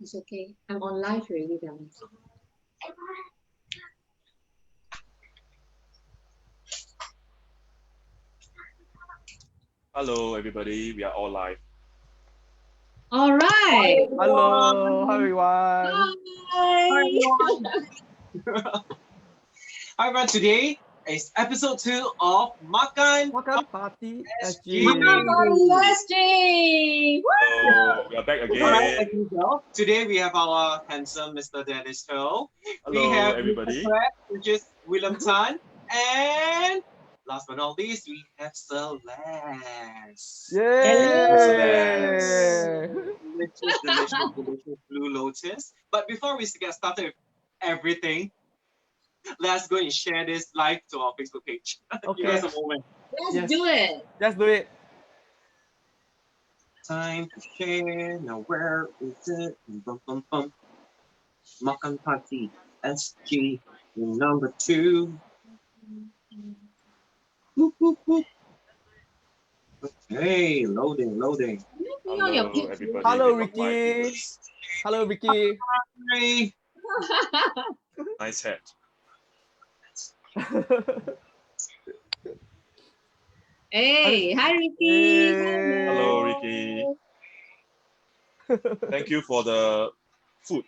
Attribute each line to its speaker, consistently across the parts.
Speaker 1: It's okay. I'm on live already, guys.
Speaker 2: Hello, everybody. We are all live.
Speaker 1: All right.
Speaker 3: Hello, hi everyone.
Speaker 1: Hi.
Speaker 4: Hi everyone, today is episode 2 of Makan
Speaker 3: Makan Party SG.
Speaker 1: Makan Party SG.
Speaker 2: Hello, we are back
Speaker 4: Alright,
Speaker 2: again.
Speaker 4: as usual. Today we have our handsome Mr. Dennis Phil. We
Speaker 2: Hello,
Speaker 4: have
Speaker 2: everybody.
Speaker 4: Mr. Crab, which is William Tan. And last but not least, we have Celeste.
Speaker 3: Yay!
Speaker 4: Delicious Blue Lotus. But before we get started with everything, let's go and share this live to our Facebook page. Give
Speaker 3: Okay,
Speaker 4: us a moment.
Speaker 1: Let's do it.
Speaker 3: let's do it.
Speaker 4: Time to share. Now where is it? Bum, bum, bum. Makan Party SG number 2. Boop, boop, boop. Okay, loading.
Speaker 2: Hello, everybody.
Speaker 3: Hello,
Speaker 2: We got live
Speaker 3: Ricky.
Speaker 2: viewers.
Speaker 3: Hello, Vicky.
Speaker 4: Hi.
Speaker 2: Nice hat.
Speaker 1: Hey, hi Ricky.
Speaker 3: Hey.
Speaker 2: Hello, Ricky. Thank you for the food.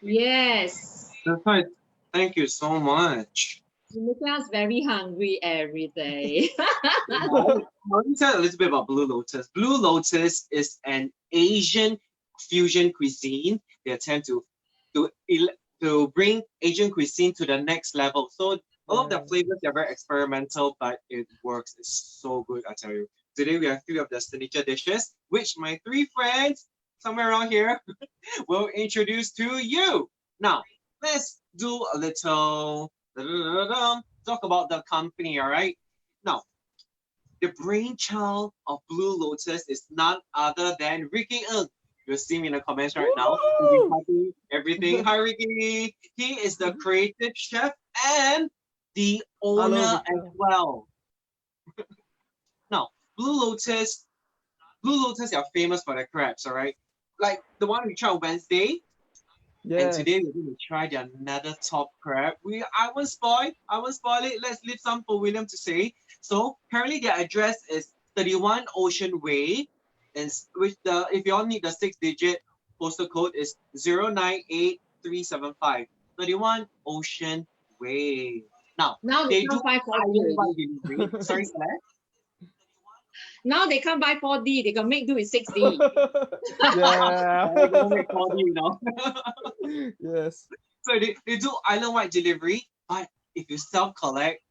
Speaker 1: Yes.
Speaker 4: That's right. Thank you so much.
Speaker 1: You make us very hungry every day.
Speaker 4: Let me tell a little bit about Blue Lotus. Blue Lotus is an Asian fusion cuisine. They attempt to bring Asian cuisine to the next level. So all of the flavors are very experimental, but it works. It's so good, I tell you. Today we have 3 of the signature dishes, which my 3 friends somewhere around here will introduce to you. Now, let's do a little talk about the company, all right? Now, the brainchild of Blue Lotus is none other than Ricky Ng. You'll see me in the comments right now.
Speaker 3: Woo!
Speaker 4: Everything. Hi, Ricky. He is the creative chef and the owner
Speaker 3: Ricky.
Speaker 4: as well. Now, Blue Lotus are famous for their crabs, all right? Like the one we tried on Wednesday. And
Speaker 3: Yes.
Speaker 4: today we're going to try their nether top crab. I won't spoil it. Let's leave some for William to say. So currently their address is 31 Ocean Way, and if you all need the 6-digit postal code is 098375. 31 Ocean Way. Now
Speaker 1: they
Speaker 4: do
Speaker 1: come by 4D.
Speaker 4: delivery. Sorry, Celeste.
Speaker 1: Now they come by 4D. They can make do with 6D.
Speaker 3: Yeah.
Speaker 4: They're gonna make 4D, you know.
Speaker 3: Yes.
Speaker 4: So they do island-wide delivery, but if you self-collect,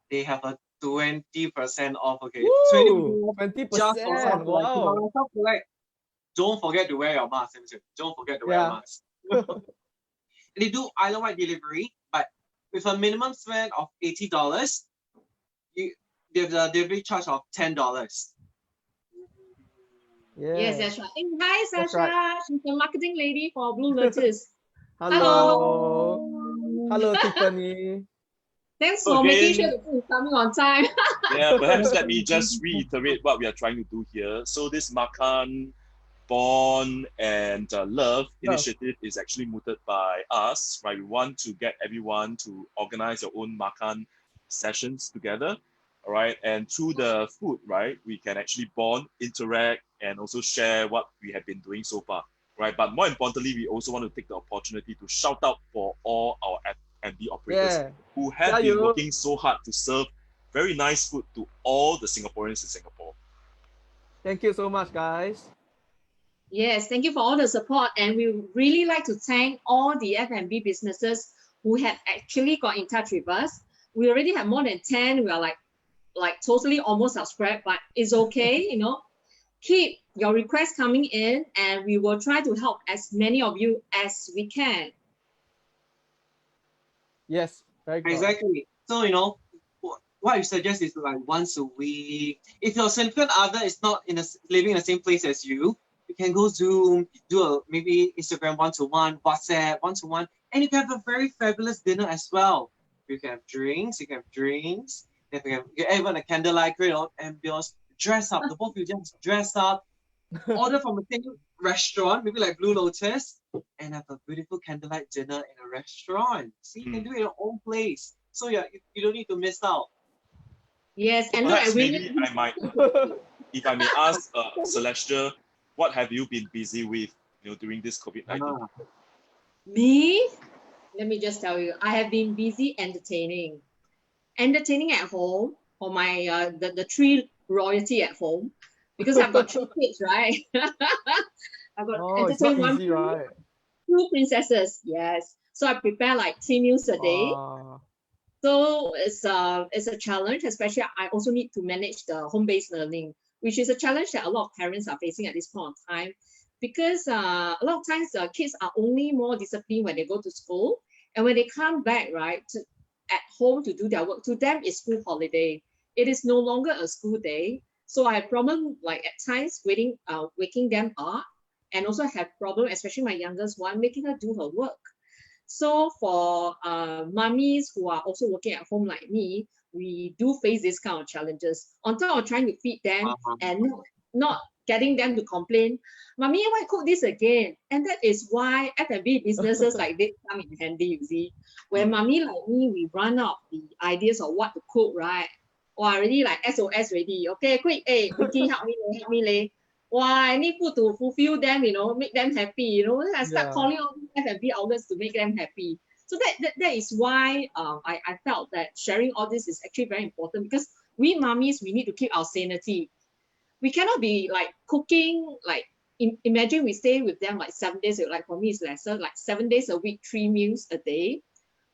Speaker 4: they have a 20% off. Okay,
Speaker 3: Woo!
Speaker 4: 20% just for
Speaker 3: 20%.
Speaker 4: self-collect.
Speaker 3: Wow.
Speaker 4: Self-collect. Don't forget to wear your mask. Don't forget to wear a mask. They do island-wide delivery, but with a minimum spend of $80, they have the delivery charge of $10.
Speaker 1: Yes, that's right. And hi,
Speaker 3: That's
Speaker 1: Sasha.
Speaker 3: right.
Speaker 1: She's the marketing lady for Blue Lotus.
Speaker 3: Hello. Hello, Tiffany.
Speaker 1: Thanks for making sure the food is coming on time.
Speaker 2: Yeah, perhaps let me just reiterate what we are trying to do here. So this Makan, Bond, and Love initiative is actually mooted by us, right? We want to get everyone to organize their own Makan sessions together, all right? And through the food, right, we can actually bond, interact, and also share what we have been doing so far, right? But more importantly, we also want to take the opportunity to shout out for all our F&B operators who have been working so hard to serve very nice food to all the Singaporeans in Singapore.
Speaker 3: Thank you so much, guys.
Speaker 1: Yes, thank you for all the support. And we really like to thank all the F&B businesses who have actually got in touch with us. We already have more than 10. We are like totally almost subscribed, but it's okay, you know. Keep your requests coming in and we will try to help as many of you as we can.
Speaker 3: Yes, very good.
Speaker 4: Exactly. So, you know, what I suggest is like once a week. If your significant other is not living in the same place as you, you can go Zoom, do maybe Instagram one-to-one, WhatsApp one-to-one, and you can have a very fabulous dinner as well. You can have drinks. You can even a candlelight, ambience, dress up. The both of you just dress up, order from the same restaurant, maybe like Blue Lotus, and have a beautiful candlelight dinner in a restaurant. See, you can do it in your own place. So yeah, you don't need to miss out.
Speaker 1: Yes, and look, I
Speaker 2: Perhaps
Speaker 1: really
Speaker 2: maybe I might, if I may ask, Celestia, what have you been busy with, during this COVID-19?
Speaker 1: Me, let me just tell you, I have been busy entertaining at home for my the three royalty at home, because I've got three kids, right? I've got
Speaker 3: It's not
Speaker 1: entertain
Speaker 3: easy, right?
Speaker 1: two princesses, yes. So I prepare like 3 meals a day. So it's a challenge, especially I also need to manage the home-based learning, which is a challenge that a lot of parents are facing at this point of time, because a lot of times kids are only more disciplined when they go to school, and when they come back, right, at home to do their work, to them it's school holiday. It is no longer a school day. So I have problem like at times waking them up, and also have problem, especially my youngest one, making her do her work. So for mummies who are also working at home like me, we do face this kind of challenges. On top of trying to feed them and not getting them to complain, "Mommy, why cook this again?" And that is why F&B businesses like this come in handy, you see. When mommy like me, we run out the ideas of what to cook, right? Or already like SOS ready. Okay, quick, hey, Vicky, help me, lay. Wow, I need food to fulfill them, make them happy, I start calling all these F&B outlets to make them happy. So that is why I felt that sharing all this is actually very important, because we mummies, we need to keep our sanity. We cannot be like cooking, like imagine we stay with them like 7 days, like for me it's lesser, like 7 days a week, 3 meals a day.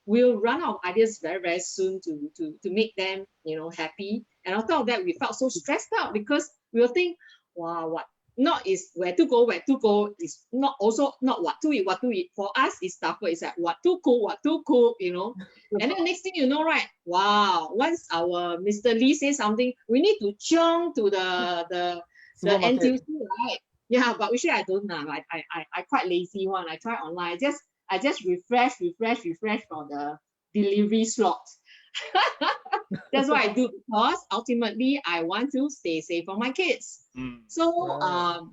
Speaker 1: We'll run out of ideas very, very soon to make them, happy. And on top of that, we felt so stressed out, because we will think, wow, what not is where to go, is not also not what to eat. For us, it's tougher. It's like what to cook, And then the next thing you know, right? Wow, once our Mr. Lee says something, we need to jump to the NTUC, right? Yeah, but usually I don't know. I quite lazy one. I try online. I just refresh for the delivery slot. That's what I do, because ultimately I want to stay safe for my kids. So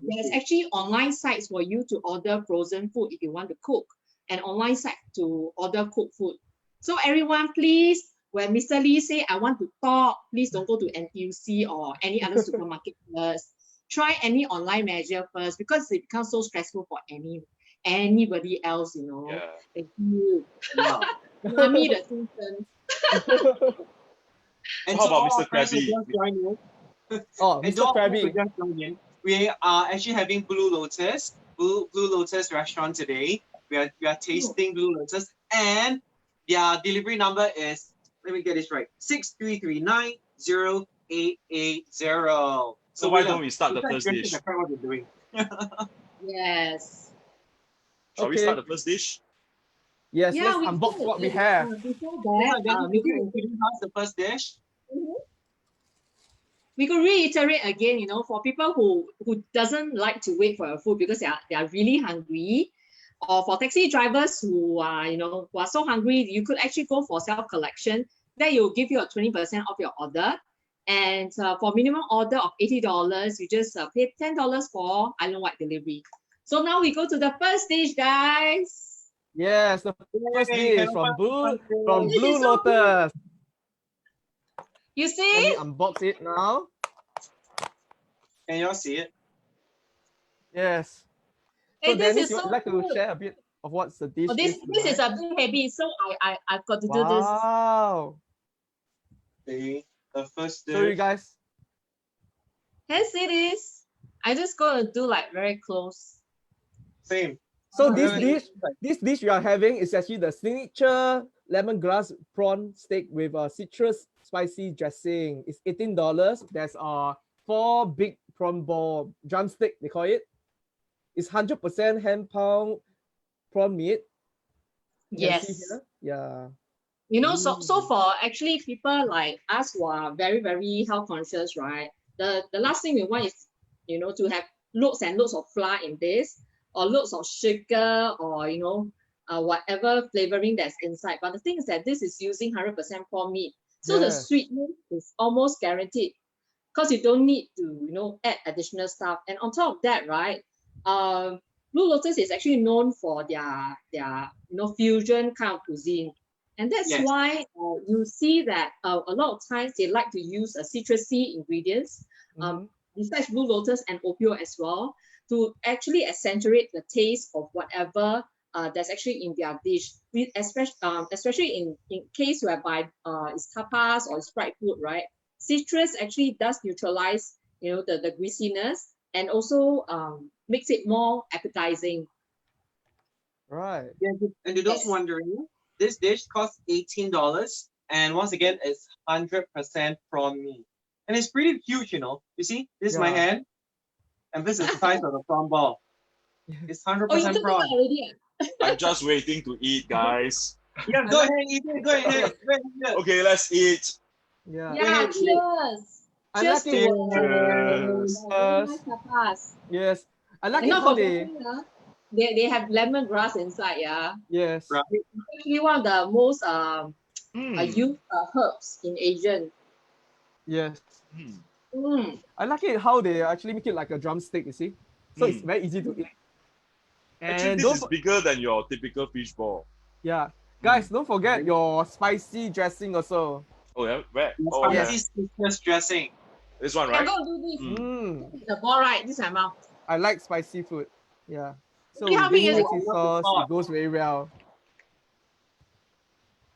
Speaker 1: there's actually online sites for you to order frozen food if you want to cook, and online site to order cooked food. So everyone, please, when Mr. Lee say I want to talk, please don't go to NTUC or any other supermarket first. Try any online measure first, because it becomes so stressful for anybody else,
Speaker 2: Yeah.
Speaker 1: Thank you. Mommy, the season.
Speaker 4: And
Speaker 2: how
Speaker 4: so
Speaker 2: about
Speaker 4: all
Speaker 2: Mr.
Speaker 4: our friends who
Speaker 2: Krabby?
Speaker 4: just joined in,
Speaker 3: Oh,
Speaker 4: and
Speaker 3: Mr.
Speaker 4: all our friends who
Speaker 3: Krabby.
Speaker 4: just joined in, we are actually having Blue Lotus restaurant today. We are tasting Blue Lotus, and their delivery number is, let me get this right, 633908880.
Speaker 2: So why don't we start the first dish?
Speaker 4: What we're doing.
Speaker 1: Yes.
Speaker 2: Shall we start the first dish?
Speaker 3: Yes,
Speaker 1: Yeah,
Speaker 3: let's unbox what we have.
Speaker 1: Before
Speaker 4: Yeah,
Speaker 1: that,
Speaker 4: we can introduce us the first dish.
Speaker 1: we could reiterate again, for people who doesn't like to wait for your food because they are really hungry, or for taxi drivers who are, who are so hungry, you could actually go for self-collection. That will give you a 20% off your order. And for minimum order of $80, you just pay $10 for island-wide delivery. So now we go to the first dish, guys.
Speaker 3: Yes, the first dish from Blue
Speaker 1: This is so
Speaker 3: Lotus.
Speaker 1: You
Speaker 3: Let
Speaker 1: see?
Speaker 3: me unbox it now.
Speaker 4: Can y'all see it?
Speaker 3: Yes.
Speaker 1: Hey,
Speaker 3: So
Speaker 1: this
Speaker 3: Dennis,
Speaker 1: is
Speaker 3: you
Speaker 1: so
Speaker 3: would like to
Speaker 1: good.
Speaker 3: share a bit of what's the dish?
Speaker 1: Oh, this is a bit heavy, so I've got to do this.
Speaker 3: Wow.
Speaker 4: See, the first dish.
Speaker 3: So you guys.
Speaker 1: Can you see this? I just gonna do like very close.
Speaker 4: Same.
Speaker 3: So
Speaker 1: Okay.
Speaker 3: this dish you are having is actually the signature lemongrass prawn steak with a citrus spicy dressing. It's $18. There's 4 big prawn ball drumstick, they call it. It's 100% hand pound prawn meat. You can see
Speaker 1: Yes.
Speaker 3: here. Yeah.
Speaker 1: So for actually people like us who are very, very health conscious, right? The last thing we want is, to have loads and loads of flour in this, or loads of sugar, or whatever flavoring that's inside. But the thing is that this is using 100% prawn meat, so the sweetness is almost guaranteed, because you don't need to add additional stuff. And on top of that, right, Blue Lotus is actually known for their fusion kind of cuisine, and that's
Speaker 4: Yes.
Speaker 1: why you see that a lot of times they like to use citrusy ingredients, besides Blue Lotus and opio as well, to actually accentuate the taste of whatever that's actually in their dish. Especially in case whereby it's tapas or it's fried food, right? Citrus actually does neutralize the greasiness and also makes it more appetizing.
Speaker 3: Right.
Speaker 4: Yeah, and to those
Speaker 1: Yes.
Speaker 4: wondering, this dish costs $18, and once again, it's 100% prawn meat, and it's pretty huge. You see, this is my
Speaker 3: Yeah.
Speaker 4: hand, and this is the size of the prawn ball. It's
Speaker 1: Oh, you
Speaker 4: 100%
Speaker 1: took it
Speaker 4: prawn.
Speaker 1: out already?
Speaker 2: I'm just waiting to eat, guys.
Speaker 4: Yeah, go ahead, eat it. Go ahead. Go ahead.
Speaker 2: Okay, let's eat.
Speaker 3: Yeah.
Speaker 1: Yeah,
Speaker 4: Wait.
Speaker 1: cheers.
Speaker 3: I
Speaker 1: Cheers
Speaker 3: like
Speaker 1: to
Speaker 3: it.
Speaker 2: Cheers.
Speaker 1: very nice tapas.
Speaker 3: Yes. I like
Speaker 1: And
Speaker 3: it
Speaker 1: not
Speaker 3: how they.
Speaker 1: forgetting, they have lemongrass inside, yeah.
Speaker 3: Yes.
Speaker 4: Right.
Speaker 1: Actually one of the most
Speaker 2: Mm.
Speaker 1: used herbs in Asian.
Speaker 3: Yes.
Speaker 2: Mm.
Speaker 1: Mm.
Speaker 3: I like it how they actually make it like a drumstick, you see? So it's very easy to eat.
Speaker 2: Actually,
Speaker 3: And
Speaker 2: this
Speaker 3: don't
Speaker 2: is bigger than your typical fish ball.
Speaker 3: yeah. Guys, don't forget your spicy dressing also.
Speaker 2: Oh yeah, where?
Speaker 4: The
Speaker 2: Oh yeah,
Speaker 4: spicy citrus dressing.
Speaker 2: this one,
Speaker 1: I'm
Speaker 2: right?
Speaker 1: gonna do this.
Speaker 3: Mm.
Speaker 1: The ball, right? This is my mouth.
Speaker 3: I like spicy food. Yeah. So
Speaker 1: Okay, how
Speaker 3: with
Speaker 1: big is it?
Speaker 3: spicy sauce, it goes very well.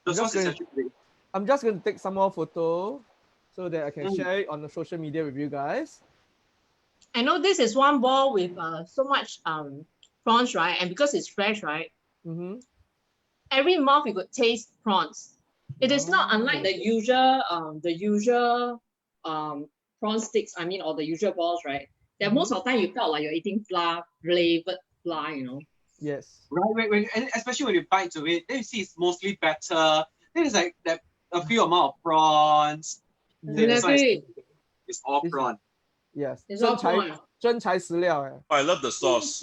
Speaker 4: The
Speaker 3: I'm
Speaker 4: sauce
Speaker 3: just
Speaker 4: is
Speaker 3: going-
Speaker 4: actually big.
Speaker 3: I'm just going to take some more photo so that I can
Speaker 4: Mm.
Speaker 3: share it on the social media with you guys.
Speaker 1: I know this is one ball with so much prawns, right? And because it's fresh, right?
Speaker 3: Mm-hmm.
Speaker 1: Every mouth you could taste prawns. It is not unlike the usual prawn sticks, I mean, or the usual balls, right? That most of the time you felt like you're eating flavored flour.
Speaker 4: Right, and especially when you bite to it, then you see it's mostly better. Then it's like that a few amount of prawns. Then that's why
Speaker 1: Exactly.
Speaker 4: it's all
Speaker 3: It's-
Speaker 4: prawn.
Speaker 3: Yes.
Speaker 1: It's all prawn.
Speaker 3: 真材实料哎。
Speaker 2: I love the sauce.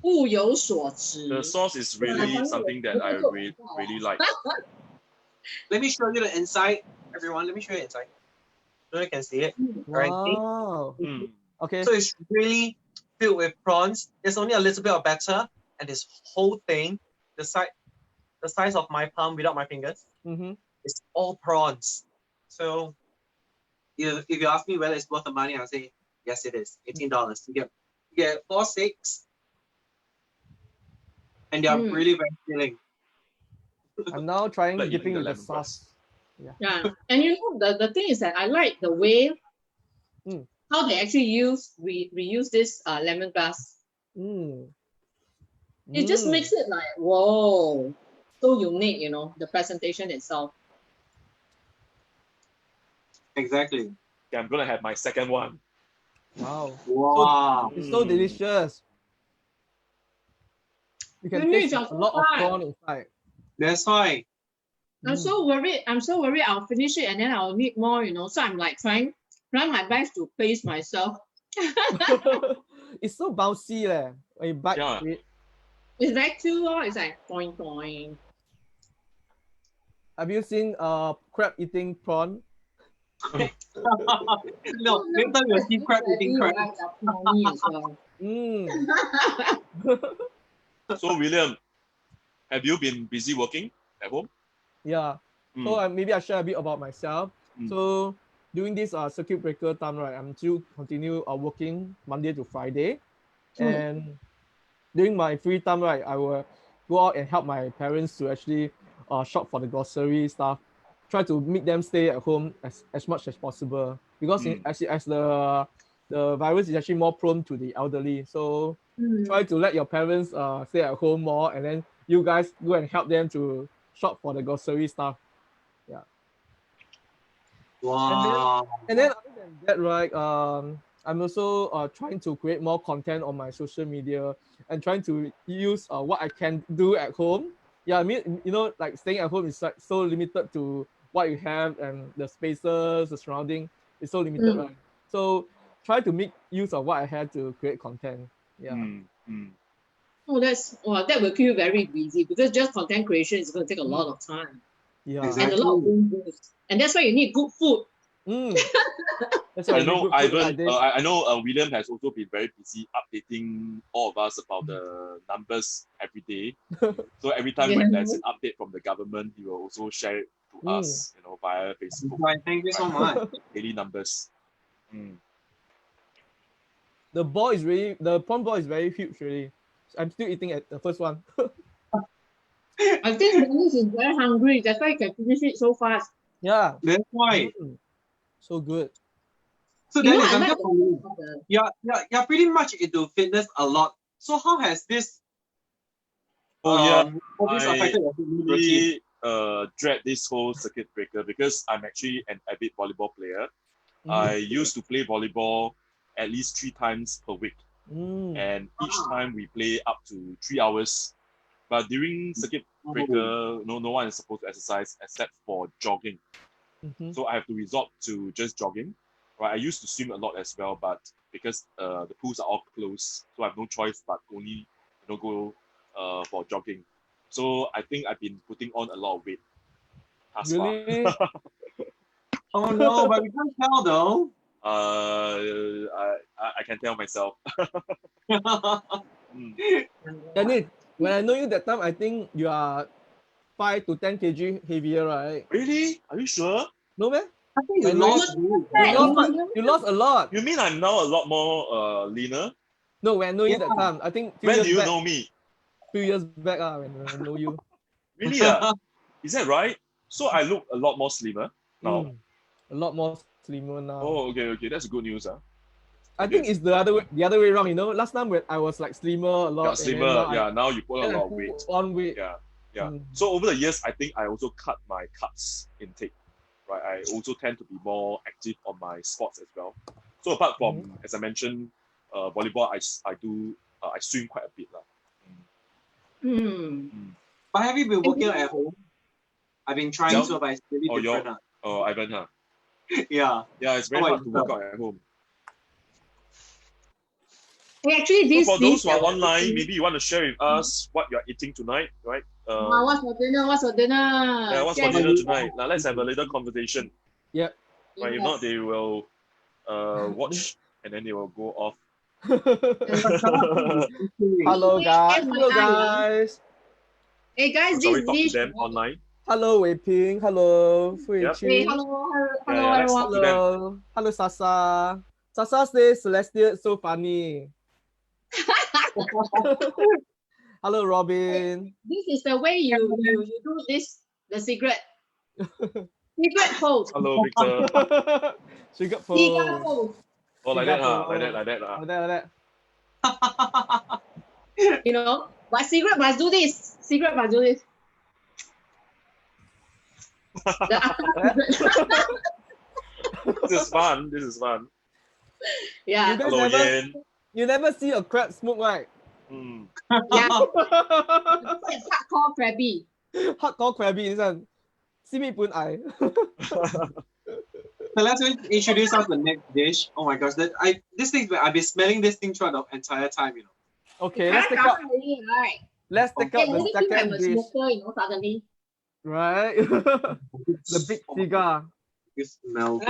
Speaker 1: 物有所值。
Speaker 2: The sauce is really something that I really like.
Speaker 4: Let me show you the inside, everyone. Let me show you the inside. So you can see it. Right.
Speaker 3: Wow.
Speaker 2: Mm.
Speaker 3: Okay.
Speaker 4: So it's really filled with prawns. There's only a little bit of batter, and this whole thing, the size of my palm without my fingers,
Speaker 3: Mm-hmm.
Speaker 4: it's all prawns. So if you ask me whether it's worth the money, I'll say yes, it is. $18. You get 4 steaks, and they are really very filling.
Speaker 3: I'm now trying
Speaker 2: Like
Speaker 3: dipping
Speaker 2: eating
Speaker 3: with
Speaker 2: the
Speaker 3: the sauce.
Speaker 1: Yeah, and the thing is that I like the way how they actually reuse this lemongrass.
Speaker 3: Mm.
Speaker 1: It just makes it like whoa, so unique. The presentation itself.
Speaker 4: Exactly.
Speaker 2: Okay, I'm gonna have my second one.
Speaker 3: Wow.
Speaker 4: Wow.
Speaker 3: It's so delicious. You can
Speaker 1: Really,
Speaker 3: taste a
Speaker 1: just
Speaker 3: lot of
Speaker 1: fine.
Speaker 3: prawn inside.
Speaker 4: That's why.
Speaker 1: I'm so worried. I'll finish it and then I'll need more. So I'm like trying my best to pace myself.
Speaker 3: It's so bouncy when you bite
Speaker 2: Yeah.
Speaker 3: it.
Speaker 1: It's very cute. It's like point point.
Speaker 3: Have you seen crab eating prawn?
Speaker 4: No, next time you'll see crab eating crab.
Speaker 1: Like the prawny as well.
Speaker 3: Mm.
Speaker 2: So William, have you been busy working at home?
Speaker 3: Yeah.
Speaker 2: Mm.
Speaker 3: So maybe I share a bit about myself.
Speaker 2: Mm.
Speaker 3: So during this circuit breaker time, right, I'm still continue working Monday to Friday, and during my free time, right, I will go out and help my parents to actually shop for the grocery stuff. Try to make them stay at home as much as possible because as the virus is actually more prone to the elderly. So try to let your parents stay at home more, and then you guys go and help them to shop for the grocery stuff. Yeah.
Speaker 4: Wow.
Speaker 3: And then other than that, right, I'm also trying to create more content on my social media and trying to use what I can do at home. Yeah, I mean, like staying at home is like so limited to what you have, and the spaces, the surrounding is so limited, right? So try to make use of what I had to create content. Yeah.
Speaker 1: Oh, that will keep you very busy because just content creation is going to take a lot of time
Speaker 3: Yeah.
Speaker 1: and a lot of inputs. And that's why you need good food.
Speaker 3: That's
Speaker 2: I
Speaker 3: a
Speaker 2: know
Speaker 3: good food
Speaker 2: Ivan.
Speaker 3: like this.
Speaker 2: I know William has also been very busy updating all of us about the numbers every day. So every time when there's an update from the government, he will also share it to us, via Facebook.
Speaker 4: Right, thank you so much.
Speaker 2: Daily numbers.
Speaker 3: The prawn ball is very huge really. I'm still eating at the first one.
Speaker 1: I think Dennis is very hungry. That's why he can finish it so fast.
Speaker 3: Yeah.
Speaker 4: That's why.
Speaker 3: So good.
Speaker 4: So
Speaker 1: You know,
Speaker 4: Dennis,
Speaker 1: I
Speaker 4: I'm
Speaker 1: like
Speaker 4: just wondering, you're pretty much into fitness a lot. So how has this how this affected your fitness routine?
Speaker 2: really dread this whole circuit breaker because I'm actually an avid volleyball player. I used to play volleyball at least 3 times per week. And each time we play up to 3 hours. But during circuit breaker, no one is supposed to exercise except for jogging. So I have to resort to just jogging. Right, I used to swim a lot as well, but because the pools are all closed, so I have no choice but only go for jogging. So I think I've been putting on a lot of weight.
Speaker 3: Really?
Speaker 4: Oh no, but we can't tell though.
Speaker 2: I can tell myself.
Speaker 3: Dennis, when I know you that time, I think you are 5 to 10 kg heavier, right?
Speaker 2: Really? Are you sure?
Speaker 3: No, man?
Speaker 4: I think you
Speaker 3: I
Speaker 4: lost weight.
Speaker 3: You lost a lot.
Speaker 2: You mean I'm now a lot more leaner?
Speaker 3: No, when I know you that time, I think
Speaker 2: When do you know me?
Speaker 3: Few years back, when I know you.
Speaker 2: Really? Is that right? So I look a lot more slimmer now.
Speaker 3: A lot more slimmer now.
Speaker 2: Oh, okay. That's good news.
Speaker 3: I think it's the other way around. Last time when I was like slimmer a lot.
Speaker 2: Yeah, slimmer. Now you put on a lot of weight.
Speaker 3: On weight.
Speaker 2: Yeah. So over the years, I think I also cut my carbs intake. Right. I also tend to be more active on my sports as well. So apart from, as I mentioned, volleyball, I swim quite a bit.
Speaker 4: But have you been working at home? I've been trying to, but it's really different.
Speaker 2: Ivan, huh?
Speaker 4: Yeah.
Speaker 2: Yeah, it's very hard to work out at home.
Speaker 1: Actually,
Speaker 2: so for those who are online, maybe you want to share with us what you're eating tonight, right?
Speaker 1: What's for dinner? What's for dinner?
Speaker 2: Yeah, what's for dinner tonight? Now let's have a little conversation.
Speaker 3: Yep.
Speaker 2: Right, if not, they will watch and then they will go off.
Speaker 3: Hello guys.
Speaker 1: Hey guys,
Speaker 2: Shall we
Speaker 1: this
Speaker 2: talk to
Speaker 1: dish.
Speaker 2: them online?
Speaker 3: Hello Wei Ping. Hello Fui
Speaker 2: Yep.
Speaker 1: Hey,
Speaker 3: Qing.
Speaker 1: hello,
Speaker 2: let's talk to them.
Speaker 3: Hello Sasa. Sasa says Celestial so funny. Hello Robin.
Speaker 1: This is the way you do this, the secret. Secret pose.
Speaker 2: Hello, Victor.
Speaker 3: Secret
Speaker 1: Secret
Speaker 3: pose.
Speaker 1: pose.
Speaker 2: Oh, like that, huh?
Speaker 3: Like
Speaker 2: Like that.
Speaker 3: that.
Speaker 1: But secret must do this. Secret must do this. The secret.
Speaker 2: This is fun.
Speaker 1: Yeah.
Speaker 3: You guys
Speaker 2: Hello, Yen.
Speaker 3: You never see a crab smoke, right?
Speaker 1: Yeah. It's hardcore crabby.
Speaker 3: Hardcore crabby, this one. See me pun eye.
Speaker 4: So let's introduce us the next dish. Oh my gosh, this thing I've been smelling this thing throughout the entire time,
Speaker 3: Okay, let's take out
Speaker 1: Right.
Speaker 3: the second dish.
Speaker 1: Smoker, suddenly.
Speaker 3: Right? The big cigar.
Speaker 4: You smell this.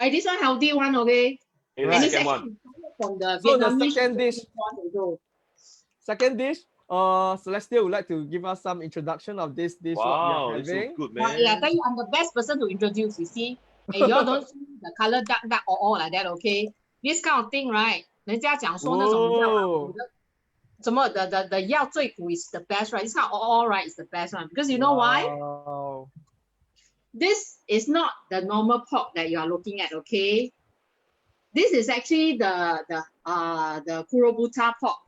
Speaker 1: This one healthy one, okay?
Speaker 2: Hey,
Speaker 3: Right.
Speaker 2: the second one.
Speaker 1: From the
Speaker 3: So the
Speaker 1: Vietnamese
Speaker 3: second dish.
Speaker 1: also.
Speaker 3: Second dish, Celestia would like to give us some introduction of this dish.
Speaker 2: Wow,
Speaker 3: what we
Speaker 2: it's
Speaker 3: are
Speaker 2: so
Speaker 3: having.
Speaker 2: good,
Speaker 1: But
Speaker 2: man.
Speaker 1: yeah, I tell you, I'm the best person to introduce, you see. And you all don't see the color dark or all like that, okay? This kind of thing, right? 人家讲说那种什么the 药最苦 is the best, right? This kind of all right is the best one. Because you know why?
Speaker 3: Wow.
Speaker 1: This is not the normal pork that you are looking at, okay? This is actually the Kurobuta pork.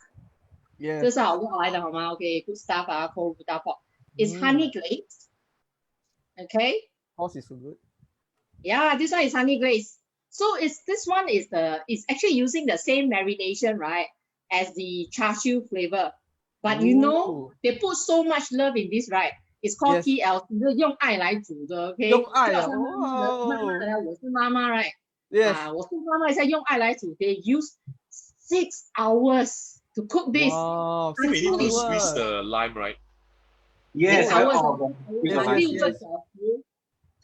Speaker 3: Yeah.
Speaker 1: 这是好料来的好吗 ？Okay, good stuff Kurobuta pork. It's honey-glazed. Okay.
Speaker 3: Horse is so good.
Speaker 1: Yeah, this one is honey-glazed. So this one is actually using the same marination, right, as the char siu flavor. But they put so much love in this, right? It's called TL， 就是用爱来煮的 ，OK？
Speaker 3: 用爱啊！
Speaker 1: 我是妈妈 ，right？
Speaker 3: Yes。
Speaker 1: 我是妈妈，在用爱来煮。They use 6 hours to cook this.
Speaker 3: Wow,
Speaker 2: we need to squeeze the lime, right?
Speaker 4: Yes.
Speaker 1: 6 hours，6个小时，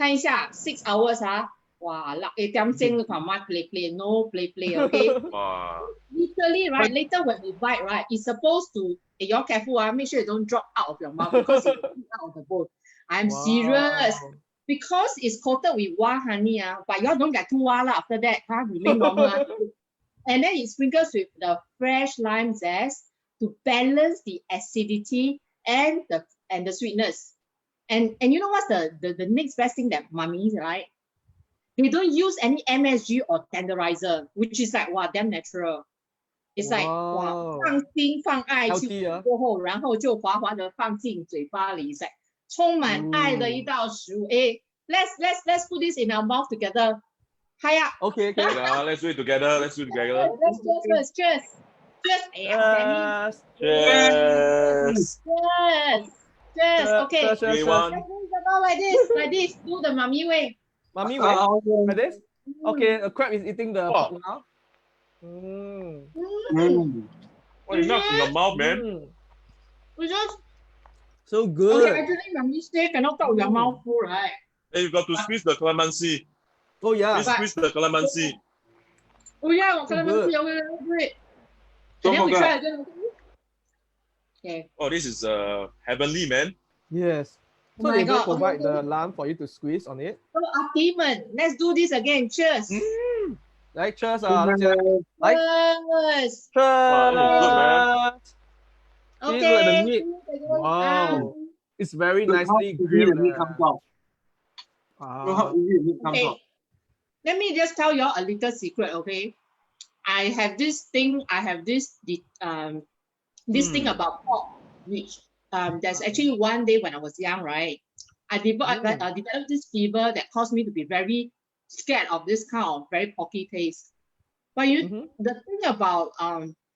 Speaker 1: 看一下 6 hours 啊，哇，8點鐘你看嘛 play no play okay.
Speaker 2: Wow.
Speaker 1: Literally right later when we bite right it's supposed to you're careful make sure you don't drop out of your mouth because it's out of the bone. I'm serious because it's coated with wild honey but y'all don't get too wild after that remain normal and then it sprinkles with the fresh lime zest to balance the acidity and the sweetness. And you know what's the next best thing that mummies, right? They don't use any MSG or tenderizer, which is like wow, damn natural. It's like wow, 放心放爱过后，然后就滑滑的放进嘴巴里， it's like 充满爱的一道食物。let's put this in our mouth together. Hiya.
Speaker 3: Okay.
Speaker 2: Yeah, let's do it together. Let's do it together.
Speaker 1: Let's cheers. Okay.
Speaker 2: Everyone.
Speaker 1: Like this. Do the mummy way.
Speaker 3: Mummy way. Like this. Okay. A crab is eating the pork now.
Speaker 2: What is that in your mouth, man?
Speaker 1: We just
Speaker 3: so good.
Speaker 1: Okay, actually, mummy say cannot talk with your mouth full, right?
Speaker 2: Hey, you got to squeeze the calamansi.
Speaker 3: Oh yeah.
Speaker 2: Please squeeze the calamansi.
Speaker 1: Oh yeah, calamansi. Okay, do it. And then we try again. Okay.
Speaker 2: Oh, this is heavenly, man.
Speaker 3: Yes. So they will provide the lime for you to squeeze on it.
Speaker 1: So Demon, let's do this again. Cheers.
Speaker 3: Like cheers.
Speaker 1: Like cheers.
Speaker 3: Cheers.
Speaker 1: Okay.
Speaker 3: The meat. Wow. It's very nicely grilled.
Speaker 1: Okay. Let me just tell you all a little secret, okay? I have this thing about pork, which there's actually one day when I was young, right? I developed this fever that caused me to be very scared of this kind of very porky taste. But the thing about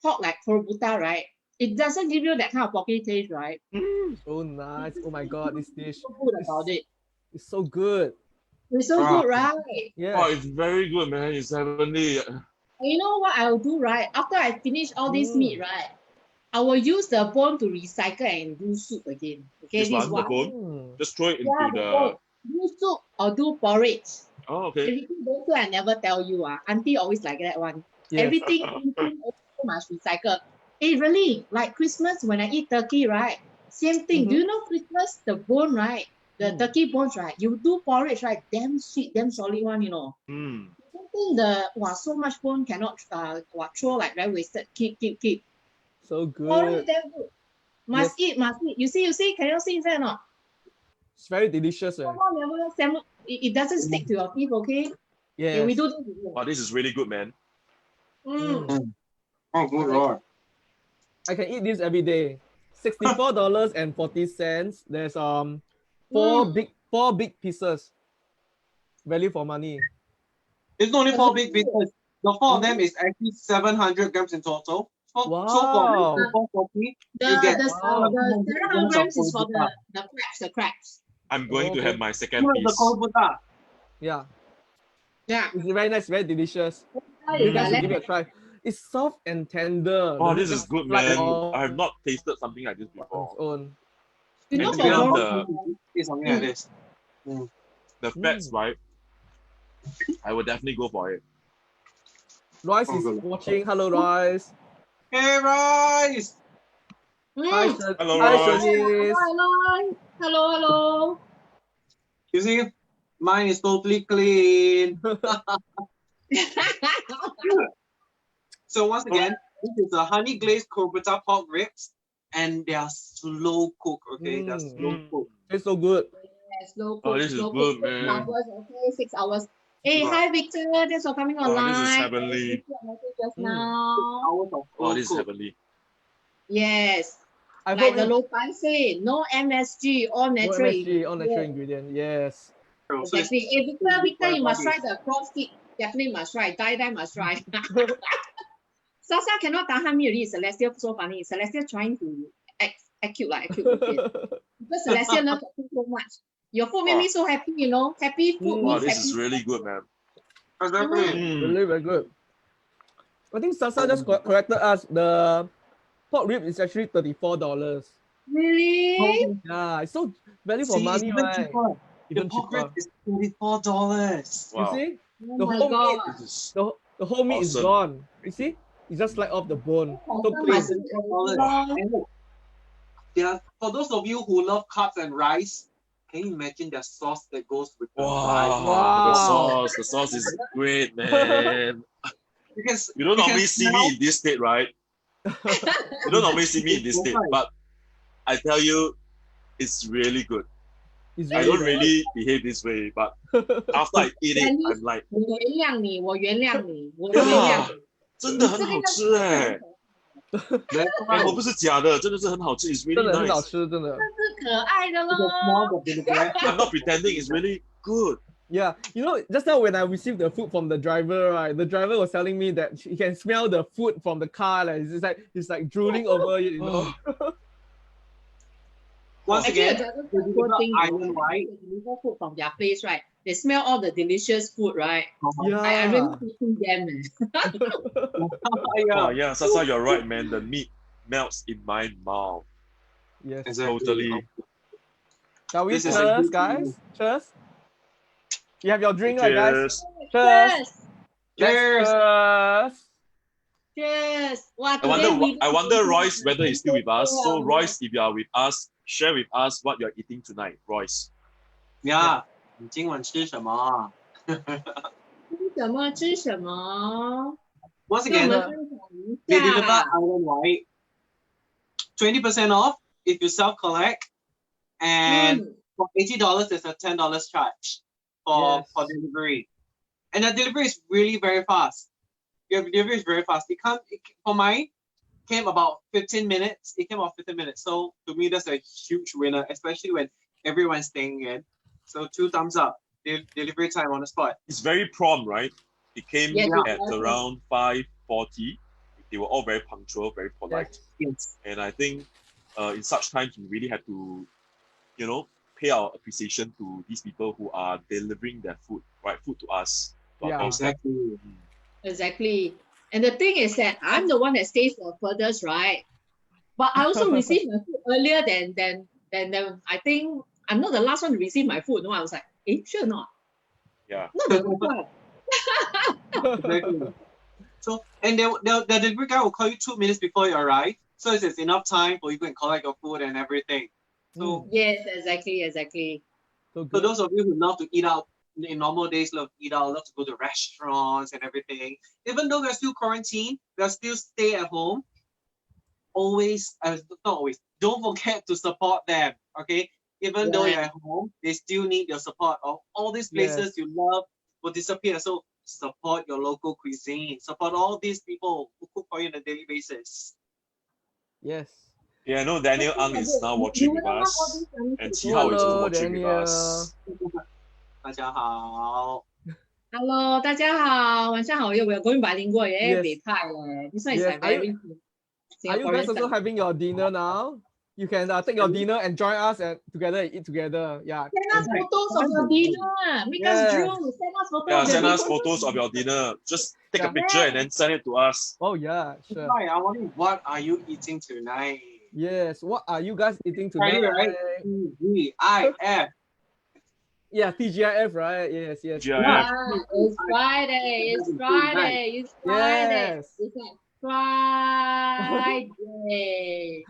Speaker 1: pork like Kurobuta, right? It doesn't give you that kind of porky taste, right?
Speaker 3: So nice. Oh my god, this dish.
Speaker 1: So good about it.
Speaker 3: It's so good.
Speaker 1: It's so good, right?
Speaker 3: Yeah.
Speaker 2: Oh, it's very good, man. It's heavenly.
Speaker 1: You know what I'll do, right? After I finish all this meat, right? I will use the bone to recycle and do soup again. Okay,
Speaker 2: this
Speaker 1: is
Speaker 2: one,
Speaker 1: what.
Speaker 2: the bone? Just throw it into the...
Speaker 1: Do soup or do porridge.
Speaker 2: Oh, okay.
Speaker 1: Everything don't I never tell you. Auntie always like that one. Yes. Everything must recycle. Hey, really, like Christmas when I eat turkey, right? Same thing. Do you know Christmas, the bone, right? The turkey bones, right? You do porridge, right? Damn sweet, damn solid one, you know. I think so much bone cannot throw like very wasted. Keep.
Speaker 3: So good.
Speaker 1: Porridge damn good. Must eat. You see, can you see that or not?
Speaker 3: It's very delicious.
Speaker 1: It doesn't stick to your teeth, okay?
Speaker 3: Yeah.
Speaker 1: Okay, we do this.
Speaker 2: Oh, this is really good, man.
Speaker 4: Oh, good Lord.
Speaker 3: I can eat this every day. $64.40. There's four big pieces. Value for money.
Speaker 4: It's not only 4 big pieces. The 4 of them is actually 700 grams in total.
Speaker 3: Wow.
Speaker 4: So for 440, you get
Speaker 1: the 700 grams is for the crabs.
Speaker 2: I'm going to have my second piece.
Speaker 4: The Kurobuta.
Speaker 3: Yeah.
Speaker 1: Yeah.
Speaker 3: It's very nice, very delicious. You guys should give it a try. It's soft and tender.
Speaker 2: Oh, this is good, man. I have not tasted something like this before.
Speaker 1: You know,
Speaker 4: something like this.
Speaker 2: The fats, right? I would definitely go for it.
Speaker 3: Rice is watching. Hello, Rice.
Speaker 4: Hey, Rice.
Speaker 3: Hi,
Speaker 2: hello,
Speaker 3: Rice.
Speaker 1: Hello.
Speaker 4: You see, mine is totally clean. So once again, this is a honey-glazed Kurobuta pork ribs, and they are slow cooked. Okay, they're slow cooked.
Speaker 3: It's so good.
Speaker 1: Yeah, slow cooked.
Speaker 2: Oh, this is good, man.
Speaker 1: 6 hours, okay, 6 hours. Hey, hi Victor. Thanks for coming online.
Speaker 2: Oh, this is heavenly.
Speaker 1: Just now.
Speaker 2: Oh, this is heavenly.
Speaker 1: Yes. Like the Lotus say, no MSG, all natural.
Speaker 3: All natural ingredient. Yes.
Speaker 1: Exactly. Hey, Victor, you must try the cross stick. Definitely must try. Die must try. Sasa cannot tahan me already. Celestia so funny. Celestia trying to act cute. Because Celestia loves food so much. Your food made me so happy, you know. Happy food.
Speaker 2: Oh, this is really good, man.
Speaker 3: Really, very good. I think Sasa just corrected us. The pork rib is actually $34.
Speaker 1: Really?
Speaker 3: Yeah, it's so value for money, right? even
Speaker 4: pork
Speaker 3: cheaper.
Speaker 4: ribs is $24.
Speaker 3: You
Speaker 2: Wow.
Speaker 3: see,
Speaker 1: Oh
Speaker 3: the
Speaker 1: my
Speaker 3: whole meat,
Speaker 1: God.
Speaker 2: This is
Speaker 3: the whole meat is
Speaker 2: awesome.
Speaker 3: gone. You see, you just slide off the bone. So
Speaker 1: Awesome,
Speaker 3: plain.
Speaker 1: I see.
Speaker 4: $24. And look, for those of you who love carbs and rice, can you imagine the sauce that goes with the rice?
Speaker 3: Wow.
Speaker 2: The sauce is great, man. You don't normally see me in this state, right? You don't normally see me in this state, but I tell you, it's really good.
Speaker 3: It's
Speaker 2: I
Speaker 3: really
Speaker 2: don't
Speaker 3: good.
Speaker 2: really behave this way, but after I eat it, I'm like,
Speaker 1: 我原谅你，我原谅你，我原谅你。
Speaker 2: 真的很好吃哎！哎，我不是假的，真的是很好吃。It's
Speaker 3: 真
Speaker 2: really
Speaker 3: 的很好
Speaker 2: nice.
Speaker 3: 吃，真的。
Speaker 1: 是可爱的咯。
Speaker 2: I'm not pretending. It's really good.
Speaker 3: Yeah, you know, just now when I received the food from the driver, right, the driver was telling me that he can smell the food from the car. Like, it's like drooling over it, you know.
Speaker 4: Once
Speaker 1: Actually,
Speaker 4: again,
Speaker 1: the driver poor thing,
Speaker 4: island, right?
Speaker 1: they deliver food from their place, right? They smell all the delicious food, right?
Speaker 3: Yeah.
Speaker 1: I really pity them.
Speaker 2: Oh yeah, Sasa, you're right, man. The meat melts in my mouth.
Speaker 3: Yes.
Speaker 4: Exactly.
Speaker 2: Totally.
Speaker 3: Shall we
Speaker 4: This is a
Speaker 3: cheers,
Speaker 4: good
Speaker 3: guys? Cheers. You have your drink, right, guys?
Speaker 2: Cheers.
Speaker 3: Cheers.
Speaker 4: Cheers.
Speaker 1: Cheers. Wow,
Speaker 2: I wonder Royce whether he's still with us. So Royce, if you are with us, share with us what you're eating tonight, Royce.
Speaker 4: Yeah. 你今晚吃什么？
Speaker 1: 吃什么？
Speaker 4: Once
Speaker 1: 跟我
Speaker 4: again,
Speaker 1: 们分享一
Speaker 4: they deliver
Speaker 1: 下。
Speaker 4: island wide. 20% off if you self collect, and for $80 there's a $10 charge for delivery. And the delivery is really very fast. Your delivery is very fast. For mine, came about 15 minutes. It came about 15 minutes. So to me, that's a huge winner, especially when everyone's staying in. So 2 thumbs up. Delivery time on the spot.
Speaker 2: It's very prompt, right? It came
Speaker 1: Yes,
Speaker 2: at around 5:40. They were all very punctual, very polite.
Speaker 4: Yes.
Speaker 2: And I think in such times, we really have to, you know, pay our appreciation to these people who are delivering their food, right? Food to us. To our
Speaker 3: Yeah.
Speaker 2: doorstep.
Speaker 4: Exactly.
Speaker 1: Exactly. And the thing is that I'm the one that stays the furthest, right? But I also received my food earlier than I think I'm not the last one to receive my food. No, I was like, sure or not?
Speaker 2: Yeah.
Speaker 1: Not the last one.
Speaker 4: Exactly. So, and the delivery guy will call you 2 minutes before you arrive. So it's enough time for you to collect your food and everything. So,
Speaker 1: Yes, exactly.
Speaker 3: So
Speaker 4: for
Speaker 3: good.
Speaker 4: those of you who love to eat out in normal days, love to eat out, love to go to restaurants and everything, even though we're still quarantined, we're still stay at home. Don't forget to support them. Okay, even though you're at home, they still need your support. All these places you love will disappear. So support your local cuisine. Support all these people who cook for you on a daily basis.
Speaker 3: Yes.
Speaker 2: Yeah, I know Daniel Ang is now watching with us. And Qihao is also
Speaker 3: Hello,
Speaker 2: watching with
Speaker 3: Daniel.
Speaker 2: us.
Speaker 4: 大家好。
Speaker 1: Hello, 大家好，晚上好。We are going bilingual,
Speaker 3: Yes.
Speaker 1: This one is
Speaker 3: Yes.
Speaker 1: like very
Speaker 3: Are you guys also having your dinner now? You can take your dinner and join us and eat together. Yeah.
Speaker 1: Send us photos of your dinner. Make us drool. Send us photos.
Speaker 2: Yeah, send us photos of your dinner. Just take a picture and then send it to us.
Speaker 3: Oh yeah, sure.
Speaker 4: Hi, I wonder what are you eating tonight?
Speaker 3: Yes. What are you guys eating
Speaker 4: Friday,
Speaker 3: tonight?
Speaker 4: right? TGIF.
Speaker 3: Yeah, TGIF, right? Yes.
Speaker 2: GIF.
Speaker 1: Yeah, it's Friday. It's Friday.
Speaker 3: Yes.
Speaker 1: It's like Friday.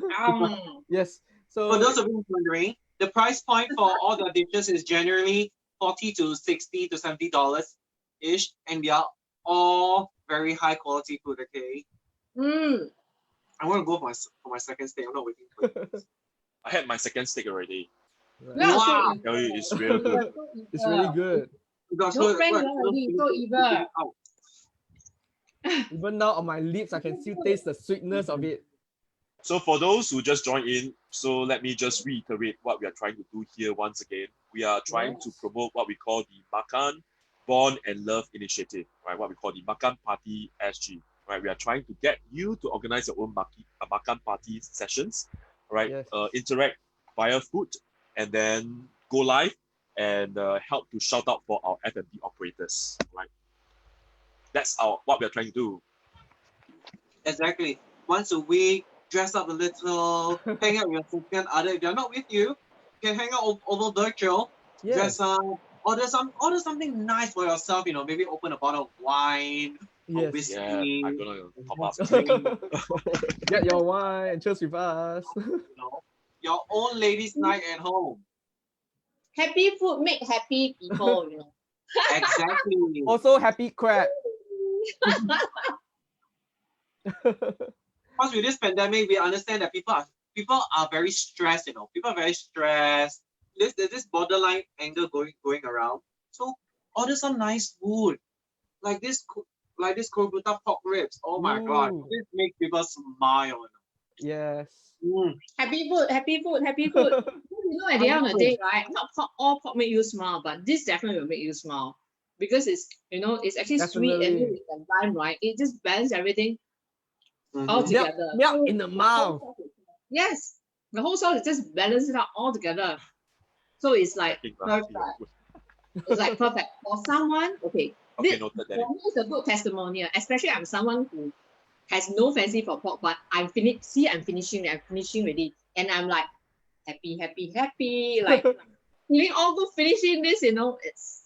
Speaker 3: Yes. So
Speaker 4: For those of you wondering, the price point for all the dishes is generally $40 to $60 to $70 ish, and they are all very high quality food. Okay, I want to go for my second steak. I'm not waiting for you.
Speaker 2: I had my second steak already.
Speaker 4: Wow.
Speaker 2: I tell you, it's real good.
Speaker 3: it's really good.
Speaker 1: No friend already, so evil.
Speaker 3: Even now on my lips, I can still taste the sweetness of it.
Speaker 2: So for those who just joined in, so let me just reiterate what we are trying to do here once again. We are trying to promote what we call the Makan, Bond and Love Initiative, right? What we call the Makan Party SG, right? We are trying to get you to organize your own Makan Party sessions, right?
Speaker 3: Yes.
Speaker 2: Interact via food, and then go live and help to shout out for our F&B operators, right? That's what we are trying to do.
Speaker 4: Exactly. Once a week, dress up a little, hang out with your significant other. If they're not with you, you can hang out over virtual
Speaker 3: Yes.
Speaker 4: Dress up, order something nice for yourself. Maybe open a bottle of wine or
Speaker 3: Yes.
Speaker 4: whiskey.
Speaker 2: Yeah, I'm gonna top up.
Speaker 4: drink,
Speaker 3: Get your wine and cheers with us.
Speaker 4: your own ladies' night at home.
Speaker 1: Happy food make happy people,
Speaker 4: Exactly.
Speaker 3: Also, happy crab.
Speaker 4: Because with this pandemic, we understand that people are very stressed. People are very stressed. There's this borderline anger going around. So order some nice food, like this Kurobuta pork ribs. Oh my God,
Speaker 3: Ooh.
Speaker 4: this makes people smile.
Speaker 3: Yes.
Speaker 1: Happy food, happy food, happy food. At the end of the day, right? Not all pork make you smile, but this definitely will make you smile because it's it's actually sweet and
Speaker 3: Definitely.
Speaker 1: with the lime, right? It just balances everything all
Speaker 4: Mhm.
Speaker 1: together.
Speaker 3: Melt in the mouth.
Speaker 1: Yes, the whole sauce is just balances it out all together. So it's like perfect. It's like perfect for someone. Okay,
Speaker 2: Okay,
Speaker 1: this
Speaker 2: noted
Speaker 1: for
Speaker 2: that.
Speaker 1: me is a good testimonial. Especially I'm someone who has no fancy for pork, but I'm finished. See, I'm finishing already, and I'm like happy, like feeling all good finishing this. It's